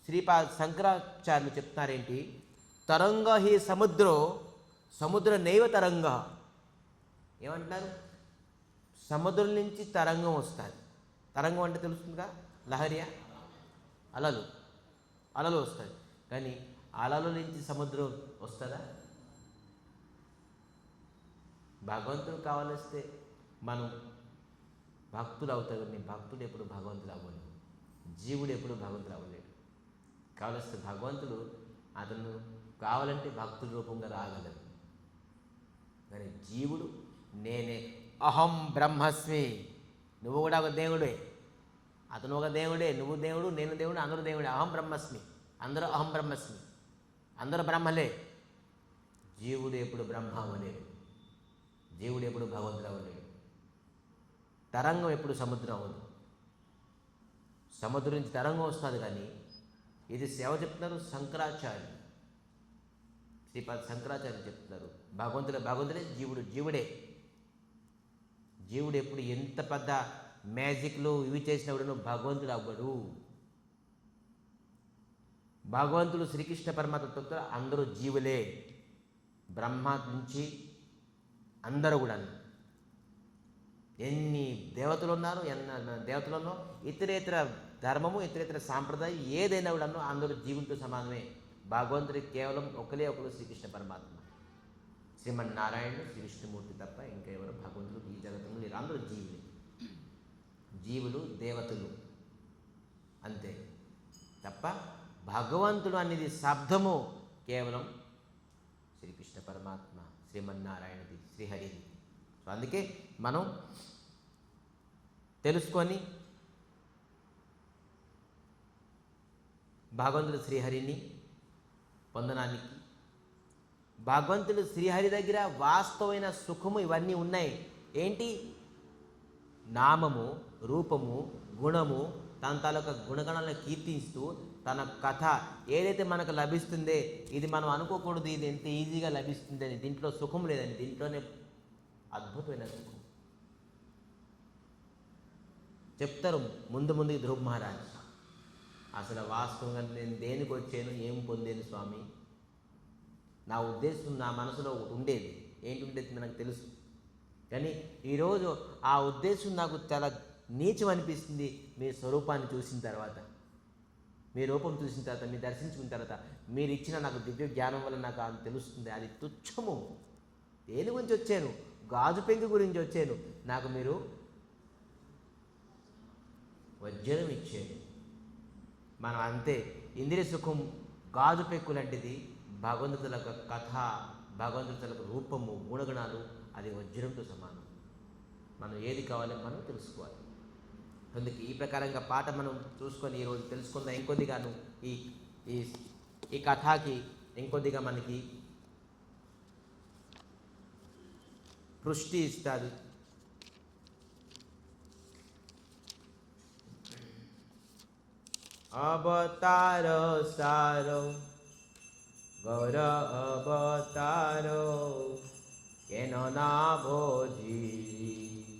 శ్రీపాద శంకరాచార్యులు చెప్తున్నారేంటి, తరంగ హి సముద్రో సముద్ర నైవ తరంగ. ఏమంటున్నారు? సముద్రం నుంచి తరంగం వస్తుంది. తరంగం అంటే తెలుస్తుందిగా, లహరియా, అలలు, అలలు వస్తాయి. కానీ అలల నుంచి సముద్రం వస్తుందా? భగవంతుడు కావాలిస్తే మనం భక్తులు అవుతాడు. నీ భక్తుడు ఎప్పుడు భగవంతుడు అవ్వలేడు, జీవుడు ఎప్పుడు భగవంతుడు అవ్వలేడు. కావలిస్తే భగవంతుడు అతను కావాలంటే భక్తుల రూపంగా రాగలడు. కానీ జీవుడు నేనే, అహం బ్రహ్మస్మి. నువ్వు కూడా ఒక దేవుడే, అతను ఒక దేవుడే, నువ్వు దేవుడు, నేను దేవుడు, అందరూ దేవుడే. అహం బ్రహ్మస్మి, అందరూ అహం బ్రహ్మస్మి, అందరూ బ్రహ్మలే. జీవుడు ఎప్పుడు బ్రహ్మ అవ్వలేడు, జీవుడు ఎప్పుడు భగవంతుడు అవ్వలేడు. తరంగం ఎప్పుడు సముద్రం అవ్వదు. సముద్రం నుంచి తరంగం వస్తుంది. కానీ ఇది సేవ చెప్తున్నారు శంకరాచార్యులు, శ్రీపాద శంకరాచార్యులు చెప్తున్నారు. భగవంతుడే, జీవుడు జీవుడే. జీవుడు ఎప్పుడు ఎంత పెద్ద మ్యాజిక్లు ఇవి చేసినప్పుడు భగవంతుడు అవ్వడు. భగవంతుడు శ్రీకృష్ణ పరమాత్మతో అందరూ జీవులే. బ్రహ్మ నుంచి అందరూ కూడా, ఎన్ని దేవతలు ఉన్నారు, దేవతలు ఉన్నో, ఇతరేతర ధర్మము, ఇతరేతర సాంప్రదాయం ఏదైనా కూడా అందరూ జీవులతో సమానమే. భగవంతుడికి కేవలం ఒకరు శ్రీకృష్ణ పరమాత్మ, శ్రీమన్నారాయణుడు, శ్రీ విష్ణుమూర్తి తప్ప ఇంకా ఎవరు భగవంతుడు ఈ జగత్తులో లేరు. అందరూ జీవులే, జీవులు దేవతలు అంతే తప్ప భగవంతుడు అనేది శబ్దము కేవలం శ్రీకృష్ణ పరమాత్మ, శ్రీమన్నారాయణది, శ్రీహరిది. సో అందుకే మనం తెలుసుకొని భగవంతుడు శ్రీహరిని పొందడానికి, భగవంతుడు శ్రీహరి దగ్గర వాస్తవమైన సుఖము ఇవన్నీ ఉన్నాయి. ఏంటి? నామము, రూపము, గుణము, తన తాలూకా గుణగణాలను కీర్తిస్తూ తన కథ ఏదైతే మనకు లభిస్తుందే, ఇది మనం అనుకోకూడదు, ఇది ఎంత ఈజీగా లభిస్తుందని, దీంట్లో సుఖం లేదని, దీంట్లోనే అద్భుతమైన సుఖం చెప్తారు ముందుకి ధ్రువ మహారాజ్. అసలు వాస్తవంగా నేను దేనికి వచ్చాను, ఏం పొందేను స్వామి, నా ఉద్దేశం నా మనసులో ఒకటి ఉండేది. ఏంటి ఉండేది నాకు తెలుసు, కానీ ఈరోజు ఆ ఉద్దేశం నాకు చాలా నీచం అనిపిస్తుంది. మీ స్వరూపాన్ని చూసిన తర్వాత, మీ రూపం చూసిన తర్వాత, మీరు దర్శించుకున్న తర్వాత, మీరు ఇచ్చిన నాకు దివ్య జ్ఞానం వల్ల నాకు అది తెలుస్తుంది. అది తుచ్చము. దేని గురించి వచ్చాను? గాజు పెంకు గురించి వచ్చాను. నాకు మీరు వజ్రం ఇచ్చారు. మనం అంతే. ఇంద్రియ సుఖం గాజు పెంకు లాంటిది. భగవంతుల కథ, భగవంతుల రూపము, గుణగణాలు అది వజ్రంతో సమానం. మనం ఏది కావాలో మనం తెలుసుకోవాలి. అందుకే ఈ ప్రకారంగా పాట మనం చూసుకొని ఈరోజు తెలుసుకుందాం. ఇంకొద్దిగాను ఈ కథకి ఇంకొద్దిగా మనకి పుష్టి ఇస్తుంది. అవతారో సారో గౌర అవతారో কেন না ভোজি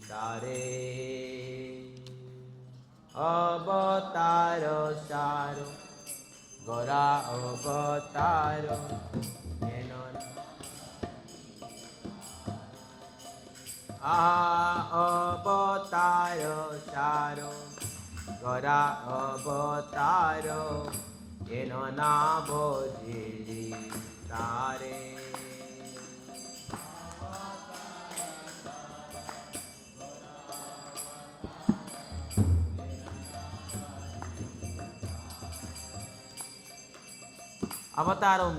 তারে অবতার সার গোরা অবতার কেন অবতার সার গোরা অবতার কেন না ভোজি তারে అవతారం.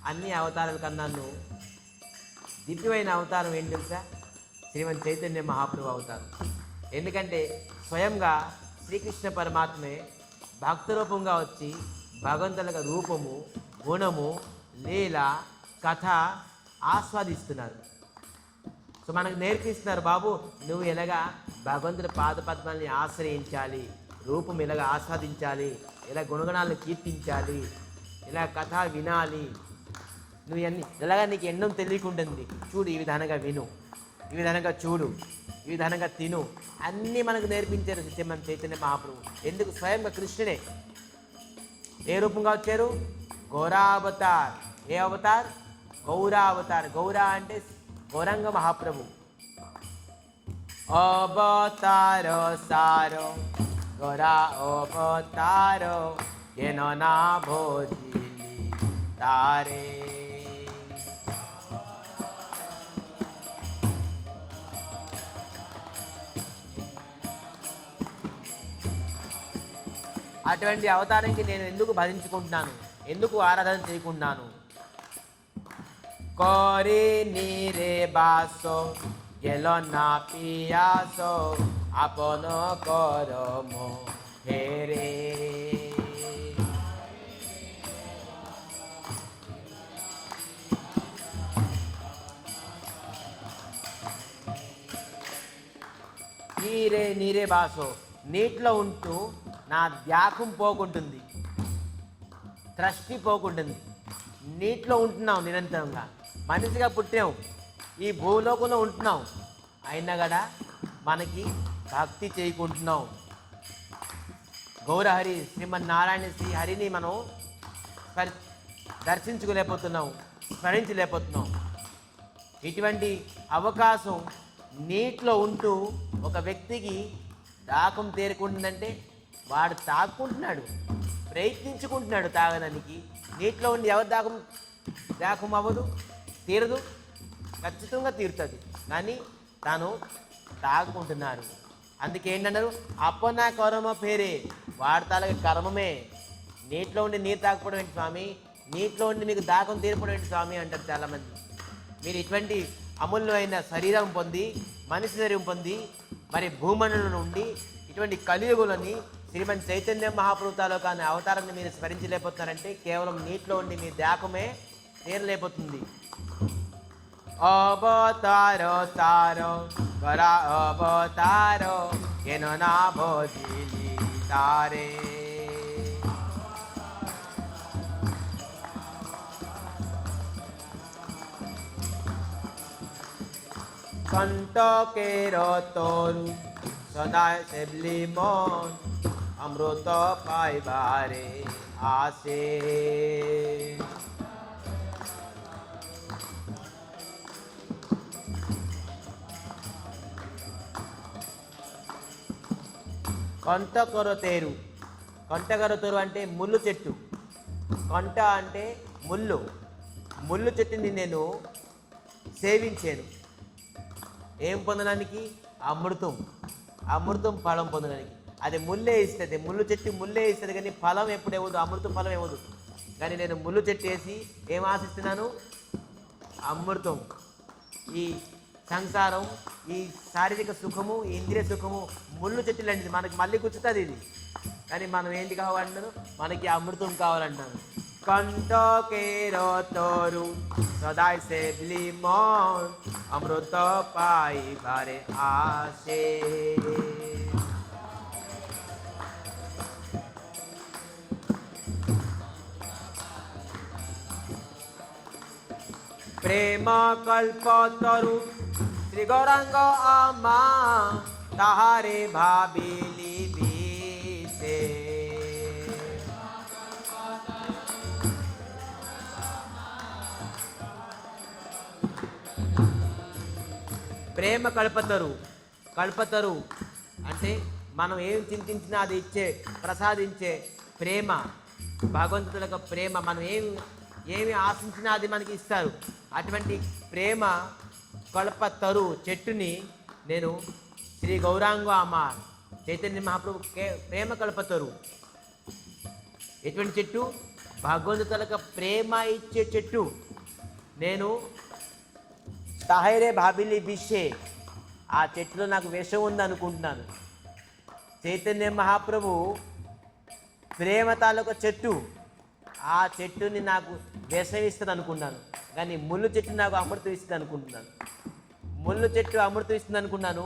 అన్ని అవతారాల కన్నాను దివ్యమైన అవతారం ఏంటి తెలుసా? శ్రీమన్ చైతన్య మహాప్రభు అవతారం. ఎందుకంటే స్వయంగా శ్రీకృష్ణ పరమాత్మే భక్త రూపంగా వచ్చి భగవంతుల రూపము, గుణము, లీల, కథ ఆస్వాదిస్తున్నారు. సో మనకు నేర్పిస్తున్నారు, బాబు నువ్వు ఎలాగా భగవంతుడి పాదపద్మాల్ని ఆశ్రయించాలి, రూపం ఎలాగ ఆస్వాదించాలి, ఎలా గుణగణాలను కీర్తించాలి, ఇలా కథ వినాలి, నువ్వు అన్నీ ఎలాగా నీకు ఎన్నో తెలియకుంటుంది. చూడు, ఈ విధానంగా విను, ఈ విధానంగా చూడు, ఈ విధానంగా తిను, అన్నీ మనకు నేర్పించారు మన చైతన్య మహాప్రభు. ఎందుకు? స్వయంగా కృష్ణుడే ఏ రూపంగా వచ్చారు? ఘోరావతార్. ఏ అవతార్? గౌరా అవతార్. గౌరా అంటే గౌరాంగ మహాప్రభు. అవతారో సారో గౌరా అవతారో ఎనో నా భోజిలి తారే. అటువంటి అవతారానికి నేను ఎందుకు భజించుకుంటున్నాను, ఎందుకు ఆరాధన చేయకుంటున్నాను? కోరి నీరే బాసో గెలో నా పియాసో আপন করম হেরে. నీరే నీరే బాసో, నీటిలో ఉంటూ నా ధ్యానం పోకుంటుంది, దృష్టి పోకుంటుంది. నీటిలో ఉంటున్నాం నిరంతరంగా, మనిషిగా పుట్టాం, ఈ భూలోకంలో ఉంటున్నాం, అయినా కూడా మనకి భక్తి చేయకుంటున్నాం. గౌరహరి శ్రీమన్నారాయణ శ్రీ హరిని మనం దర్శించుకోలేకపోతున్నాం, స్మరించలేకపోతున్నాం. ఇటువంటి అవకాశం నీటిలో ఉంటూ ఒక వ్యక్తికి దాహం తీరకుంటుందంటే వాడు తాగుకుంటున్నాడు, ప్రయత్నించుకుంటున్నాడు తాగడానికి. నీటిలో ఉండి ఎవరు దాహం అవ్వదు, తీరదు, ఖచ్చితంగా తీరుతుంది. కానీ తాను తాగుకుంటున్నారు. అందుకే ఏంటన్నారు? అప్పనా కర్మ పేరే, వాడి తాలకి కర్మమే. నీటిలో ఉండి నీరు తాగకపోవడం ఏంటి స్వామి, నీటిలో ఉండి మీకు దాహం తీరిపోవడం ఏంటి స్వామి అంటారు చాలామంది. మీరు ఇటువంటి అమూల్యమైన శరీరం పొంది, మనిషి శరీరం పొంది, మరి భూమండలం నుండి ఇటువంటి కలియుగులని శ్రీమన్ చైతన్య మహాప్రభుతాలో కానీ అవతారాన్ని మీరు స్మరించలేకపోతున్నారంటే కేవలం నీటిలో ఉండి మీ దాహమే తీరలేకపోతుంది. అవతారో తారో గరా అవతారో ఎనో నా భోజిలి తారే. কণ্টকেরো তরু সদায় সেবলি মন অমৃত পাইবারে আসে. కొంటకర తేరు, కొంటకర తేరు అంటే ముళ్ళు చెట్టు. కొంట అంటే ముళ్ళు, ముళ్ళు చెట్టుని నేను సేవించాను. ఏం పొందడానికి? అమృతం, అమృతం ఫలం పొందడానికి. అది ముల్లే ఇస్తుంది, ముళ్ళు చెట్టు ముల్లే ఇస్తుంది, కానీ ఫలం ఎప్పుడు ఇవ్వదు, అమృతం ఫలం ఇవ్వదు. కానీ నేను ముళ్ళు చెట్టు వేసి ఏం ఆశిస్తున్నాను? అమృతం. ఈ సంసారం, ఈ శారీరక సుఖము, ఈ ఇంద్రియ సుఖము ముళ్ళు చెట్టు లాంటిది, మనకి మళ్ళీ గుచ్చుతుంది ఇది. కానీ మనం ఏంటి కావాలంటారు? మనకి అమృతం కావాలంటారు. কণ্টকেরো তরু সদায় সেবলি মন অমৃত পাইবারে আসে. প্রেম কল্পতরু শ্রী গৌরাঙ্গ আমা তাহারে ভাবিলি বিশে. ప్రేమ కల్పతరు, కల్పతరు అంటే మనం ఏం చింతించినా అది ఇచ్చే, ప్రసాదించే ప్రేమ, భగవంతుల యొక్క ప్రేమ. మనం ఏమి ఆశించినా అది మనకి ఇస్తారు. అటువంటి ప్రేమ కల్పతరు చెట్టుని నేను శ్రీ గౌరాంగ అమ్మార్ చైతన్య మహాప్రభు ప్రేమ కల్పతరు. ఎటువంటి చెట్టు? భగవంతుల ప్రేమ ఇచ్చే చెట్టు. నేను తహైరే భాబిలి బిషే, ఆ చెట్టులో నాకు విషం ఉందనుకుంటున్నాను. చైతన్య మహాప్రభు ప్రేమ తాలూకు చెట్టు, ఆ చెట్టుని నాకు విషం ఇస్తుంది అనుకున్నాను. కానీ ముళ్ళు చెట్టు నాకు అమృతం ఇస్తుంది అనుకుంటున్నాను. ముళ్ళు చెట్టు అమృతం ఇస్తుంది అనుకున్నాను,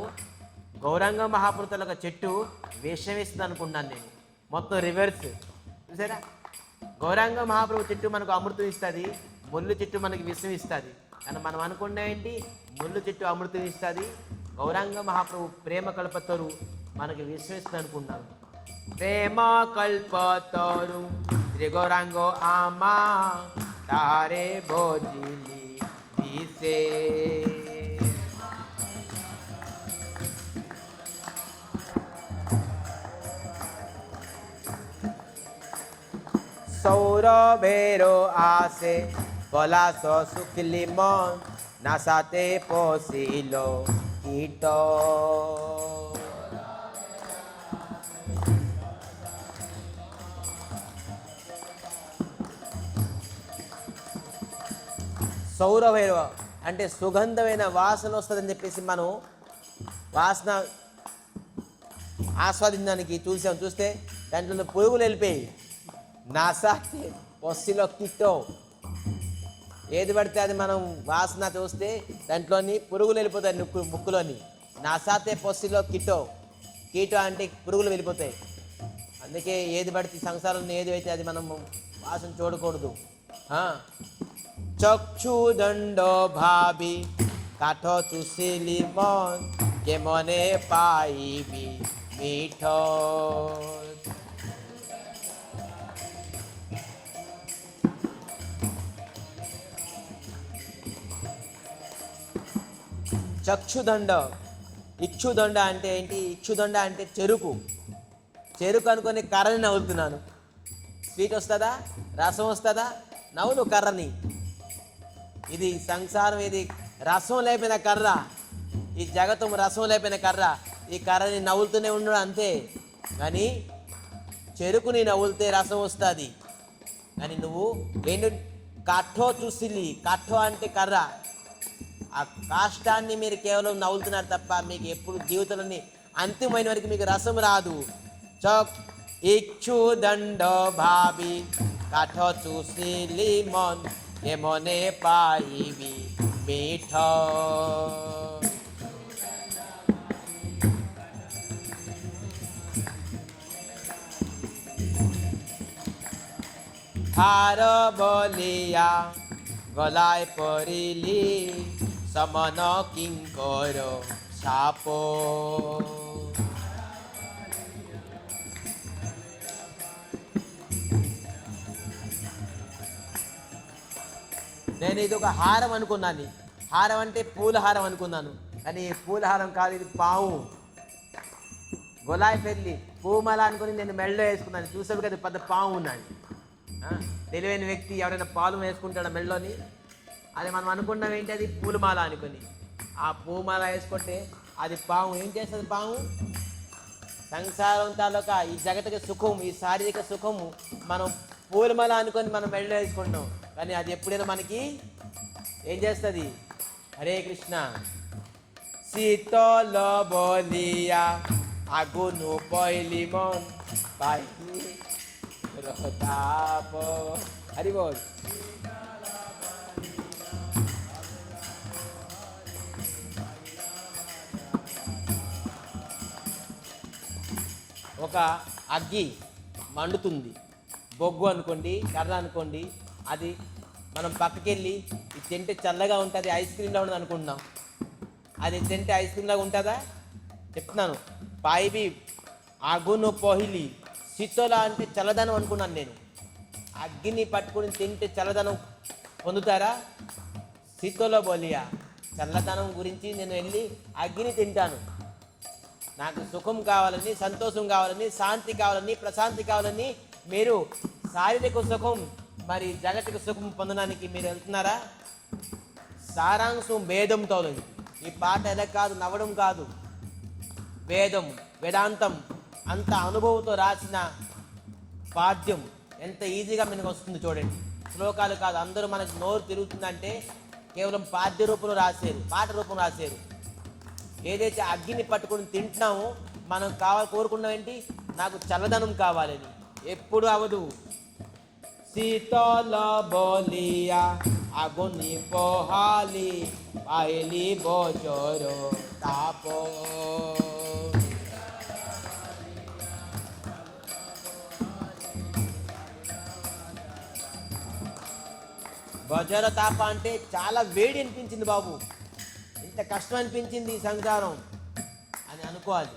గౌరాంగ మహాప్రభుల చెట్టు విషం ఇస్తుంది అనుకున్నాను. నేను మొత్తం రివర్స్. చూసారా? గౌరాంగ మహాప్రభు చెట్టు మనకు అమృతం ఇస్తుంది, ముళ్ళు చెట్టు మనకి విషం ఇస్తుంది. కానీ మనం అనుకున్నా ఏంటి? ముళ్ళు చెట్టు అమృతం ఇస్తుంది, గౌరాంగ మహాప్రభు ప్రేమ కల్పతరు మనకి విషం ఇస్తుంది అనుకున్నాను. ప్రేమ కల్పతరు శ్రీ గౌరాంగ ఆమా तारे भोजिली दिसे সৌরভেরো আসে পলাশ শুকলি মন নাসাতে পশিল কীট సౌరభైరవ అంటే సుగంధమైన వాసన వస్తుందని చెప్పేసి మనం వాసన ఆస్వాదించడానికి చూస్తే దాంట్లో పురుగులు వెళ్ళిపోయి నాసాతే పొస్సిలో కిట్టో ఏది పడితే అది మనం వాసన చూస్తే దాంట్లోని పురుగులు వెళ్ళిపోతాయి ముక్కులోని నాసాతే పొస్సిలో కీటో అంటే పురుగులు వెళ్ళిపోతాయి. అందుకే ఏది పడితే సంసారంలో ఏది అయితే అది మనం వాసన చూడకూడదు. চক্ষুদণ্ড ভাবি কাঠ চুষিলি মন কে মনে পাইবি মিঠ చక్షుదండ ఇక్షుదండ అంటే ఏంటి? ఇక్షుదండ అంటే చెరుకు అనుకొని కర్రని నవ్వులుతున్నాను. స్వీట్ వస్తుందా? రసం వస్తుందా? నవ్వులు కర్రని. ఇది సంసారం, ఇది రసం లేపిన కర్ర, ఈ జగతం రసం లేపిన కర్ర. ఈ కర్రని నవ్వులుతూనే ఉండడం అంతే. కానీ చెరుకుని నవ్వులితే రసం వస్తుంది. కానీ నువ్వు ఏంటి కాఠో చూసిలి, కాఠో అంటే కర్ర. ఆ కాష్టాన్ని మీరు కేవలం నవ్వులుతున్నారు తప్ప మీకు ఎప్పుడు జీవితంలోని అంతిమైన వరకు మీకు రసం రాదు. చక్ ఇక్షు దండ భావి কাঠ চুষিলি মন কে মনে পাইবি মিঠ হার বলিয়া গলায় পড়িলি সমন কিঙ্কর সাপ నేను ఇది ఒక హారం అనుకున్నాను. హారం అంటే పూలహారం అనుకున్నాను. కానీ పూలహారం కాదు, ఇది పాము. గొలాయి పెళ్ళి పూమల అనుకుని నేను మెళ్ళో వేసుకున్నాను. చూసావు కదా పెద్ద పాము ఉన్నాను. తెలివైన వ్యక్తి ఎవరైనా పాలు వేసుకుంటాడా మెళ్ళోని? అది మనం అనుకున్నాం ఏంటి? అది పూలమాల అనుకుని. ఆ పూమాల వేసుకుంటే అది పాము. ఏం చేస్తుంది పాము? సంసారం తాలూకా ఈ జగతిక సుఖం, ఈ శారీరక సుఖము మనం పూలమాల అనుకొని మనం మెళ్ళో వేసుకుంటాం. కానీ అది ఎప్పుడైనా మనకి ఏం చేస్తుంది? హరే కృష్ణ. శీతల బలియా আগুনো পয়লি মন পাইনি রতাপ হরি বল। ఒక అగ్గి మండుతుంది, బొగ్గు అనుకోండి, కర్ర అనుకోండి. అది మనం పక్కకెళ్ళి ఇది తింటే చల్లగా ఉంటుంది, ఐస్ క్రీమ్లా ఉండదు అనుకుంటున్నాం. అది తింటే ఐస్ క్రీమ్లాగా ఉంటుందా? చెప్తున్నాను. పాయిబి ఆగును పోహిలి, శీతల అంటే చల్లదనం అనుకున్నాను నేను. అగ్గిని పట్టుకుని తింటే చల్లదనం పొందుతారా? శీతల బలియా, చల్లదనం గురించి నేను వెళ్ళి అగ్గిని తింటాను. నాకు సుఖం కావాలని, సంతోషం కావాలని, శాంతి కావాలని, ప్రశాంతి కావాలని మీరు శారీరక సుఖం మరి జగతిక సుఖం పొందడానికి మీరు వెళ్తున్నారా? సారాంశం వేదంతో. ఈ పాట ఎలా కాదు, నవ్వడం కాదు, వేదం, వేదాంతం అంత అనుభవంతో రాసిన పాద్యం ఎంత ఈజీగా మనకు వస్తుంది చూడండి. శ్లోకాలు కాదు, అందరూ మనకు నోరు తిరుగుతుందంటే కేవలం పాద్య రూపంలో రాశారు, పాట రూపంలో రాశారు. ఏదైతే అగ్గిని పట్టుకుని తింటున్నామో మనం కోరుకున్నాం ఏంటి? నాకు చల్లదనం కావాలని. ఎప్పుడు అవదు. శీతల బలియా আগুনি পোহালি পাইলি বজর তাপ। వజ్ర తాప అంటే చాలా వేడి అనిపించింది బాబు, ఇంత కష్టం అనిపించింది ఈ సంసారం అని అనుకోవాలి.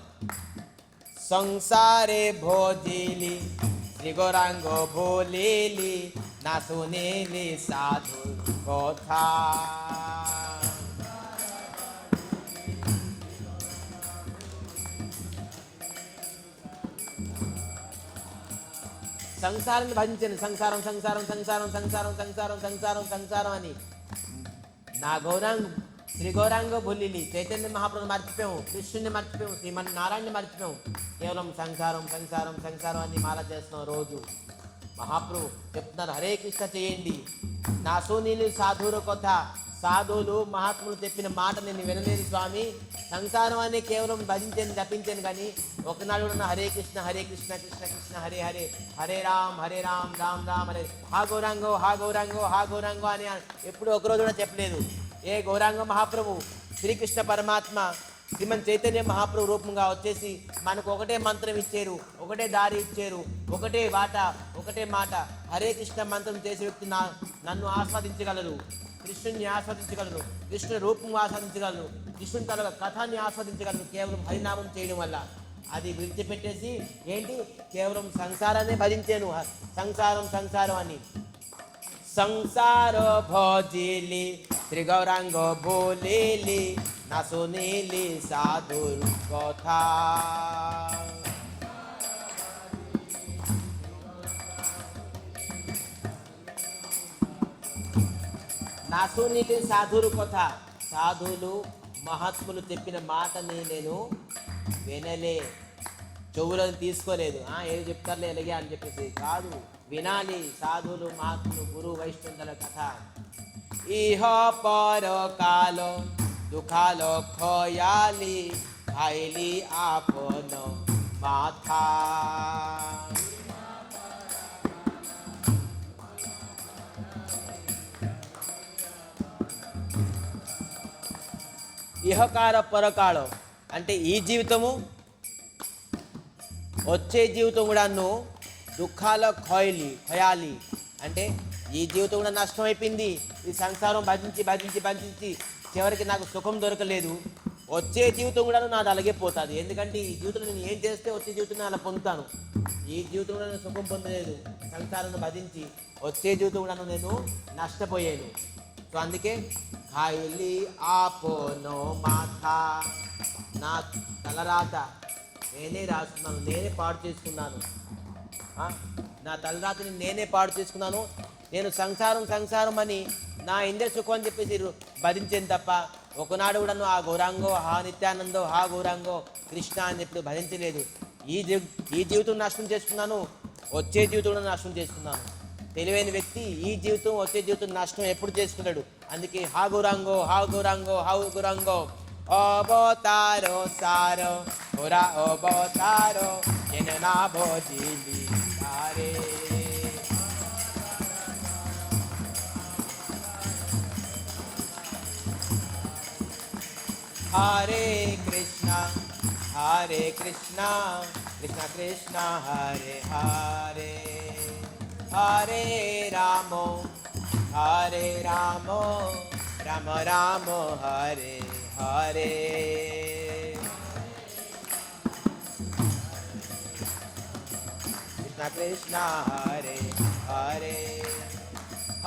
సంసారే భోజిలి శ్రీ గౌరాంగ భోలేలి না শুনিলি সাধুর কথা। సంసారాన్ని భజించండి. సంసారం సంసారం సంసారం సంసారం సంసారం సంసారం సంసారం అని నా గౌరాంగ శ్రీ గౌరాంగ భూలిలి చైతన్య మహాప్రభు మర్చిపోయాము, కృష్ణుని మర్చిపోయాము, శ్రీమన్నారాయణని మర్చిపోయాము. కేవలం సంసారం సంసారం సంసారం అని మాల చేస్తున్నాం రోజు. మహాప్రభు చెప్తున్నారు హరే కృష్ణ చేయండి. నా సోనీలు సాధువుల కొత్త, సాధువులు మహాత్ములు చెప్పిన మాట నేను వినలేదు స్వామి. సంసారం అని కేవలం భజించాను జపించాను, కానీ ఒకనాడు కూడా హరే కృష్ణ కృష్ణ కృష్ణ హరే హరే, హరే రామ్ రామ్ రామ్ హరే, హా గౌరాంగో హా గౌరాంగో హా గౌరాంగో అని ఎప్పుడు ఒకరోజు కూడా చెప్పలేదు. ఏ గౌరాంగ మహాప్రభు శ్రీకృష్ణ పరమాత్మ శ్రీమన్ చైతన్య మహాప్రభు రూపంగా వచ్చేసి మనకు ఒకటే మంత్రం ఇచ్చారు, ఒకటే దారి ఇచ్చారు, ఒకటే బాట, ఒకటే మాట. హరే కృష్ణ మంత్రం చేసే వ్యక్తి నన్ను ఆస్వాదించగలరు, కృష్ణుని ఆస్వాదించగలరు, కృష్ణుని రూపం ఆస్వాదించగలరు, కృష్ణుని తల కథాన్ని ఆస్వాదించగలరు కేవలం హరినామం చేయడం వల్ల. అది విడిచిపెట్టేసి ఏంటి కేవలం సంసారాన్ని భజించాను, సంసారం సంసారం అని. సంసార భోజిలి శ్రీ గౌరాంగ బోలిలి నా సునీలి సాధుర్ কথা। నా సునీలి సాధుర్ কথা, సాధువులు మహాత్ములు చెప్పిన మాటని నేను వినలే, చెవులను తీసుకోలేదు. ఏది చెప్తారులే ఎలాగే అని చెప్పేసి కాదు, వినాలి సాధువులు మహాత్ములు గురు వైష్ణవుల కథ। ఇహ పర కాల দুখাল খয়ালি খাইলি আপন মাথা। ఇహకార పరకాళ అంటే ఈ జీవితము వచ్చే జీవితం కూడాను, దుఃఖాల ఖయాలి అంటే ఈ జీవితం కూడా నష్టం అయిపోయింది, ఈ సంసారం భజించి భజించి భజించి చివరికి నాకు సుఖం దొరకలేదు, వచ్చే జీవితం కూడా నాది అలాగే పోతుంది. ఎందుకంటే ఈ జీవితంలో నేను ఏం చేస్తే వచ్చే జీవితం అలా పొందుతాను, ఈ జీవితంలో నేను సుఖం పొందలేదు, సంసారాన్ని భజించి వచ్చే జీవితం కూడా నేను నష్టపోయాను. సో అందుకే ఖాయిలి ఆపోనో మాథా, నా తలరాత నేనే రాస్తున్నాను, నేనే పాడు చేసుకున్నాను, నా తలరాతని నేనే పాడు చేసుకున్నాను. నేను సంసారం సంసారం అని నా ఇంద్రియ సుఖం అని చెప్పేసి భజించాను తప్ప ఒకనాడు కూడా ఆ గౌరాంగో హా నిత్యానందో హా గౌరాంగో కృష్ణ అని చెప్పి భజించలేదు. ఈ జీవితం నాశనం చేసుకున్నాను, వచ్చే జీవితం కూడా నాశనం చేసుకున్నాను. తెలివైన వ్యక్తి ఈ జీవితం వచ్చే జీవితం నాశనం ఎప్పుడు చేసుకున్నాడు. అందుకే హా గౌరాంగో హా గౌరాంగో హా గౌరాంగో అవతారో సారో హోరా అవతారో నా భోజిలి తారే। हरे कृष्णा कृष्णा कृष्णा हरे हरे, हरे राम राम राम हरे हरे। कृष्णा कृष्णा हरे हरे,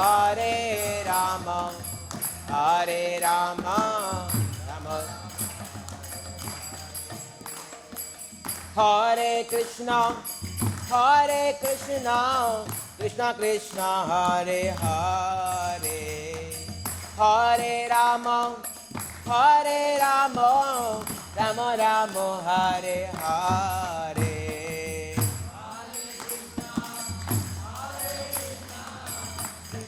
हरे राम राम हरे कृष्णा कृष्णा कृष्णा हरे हरे, हरे राम राम राम हरे हरे।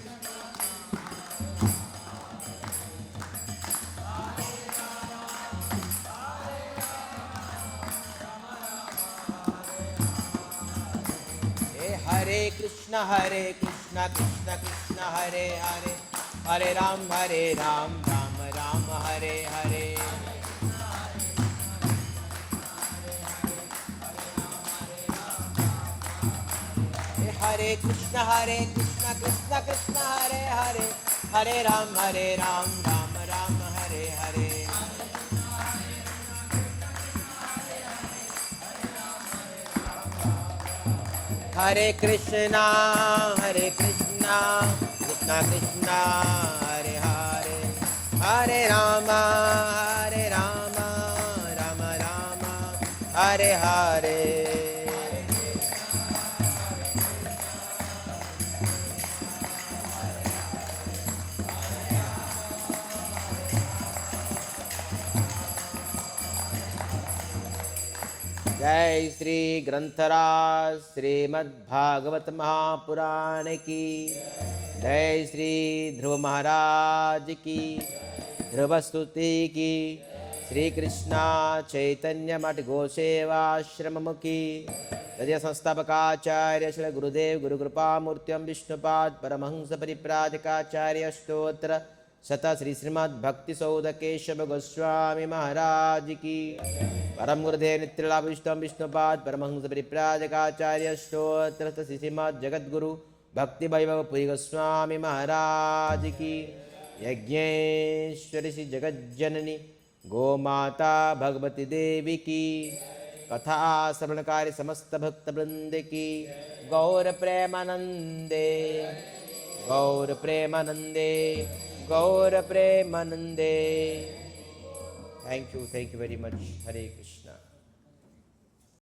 हरे कृष्णा कृष्णा कृष्णा हरे हरे, हरे राम राम राम हरे हरे। हरे कृष्णा कृष्णा कृष्णा हरे हरे, हरे राम राम राम हरे हरे। हरे कृष्णा कृष्ण कृष्ण हरे हरे, हरे राम राम राम हरे हरे। जय श्री ग्रंथराज श्रीमद्भागवत महापुराण की, जय श्री ध्रुव महाराज की, ध्रुव स्तुति की, श्री कृष्णा चैतन्य मठ गोसेवाश्रम मुखी, तदीय संस्थापकाचार्य श्री गुरुदेव गुरुकृपामूर्त्यं विष्णुपाद परमहंस परिप्राजकाचार्य स्तोत्र शत श्री श्रीमद् भक्ति सौध केशव गोस्वामी महाराज की, परम गुरुदेव नित्यलाभ विष्णु विष्णुपाद परमहंस परिप्राजकाचार्य स्तोत्र श्री श्रीमद् जगद्गुरु भक्ति वैभव पुरी गोस्वामी महाराज की, यज्ञेश्वरी श्री जगज्जननी गोमाता भगवती देवी की, कथा श्रवणकारी समस्त भक्त वृंद की, गौर प्रेमानंदे गौर प्रेमानंदे गौर प्रेमानंदे। Thank you very much. Hare Krishna.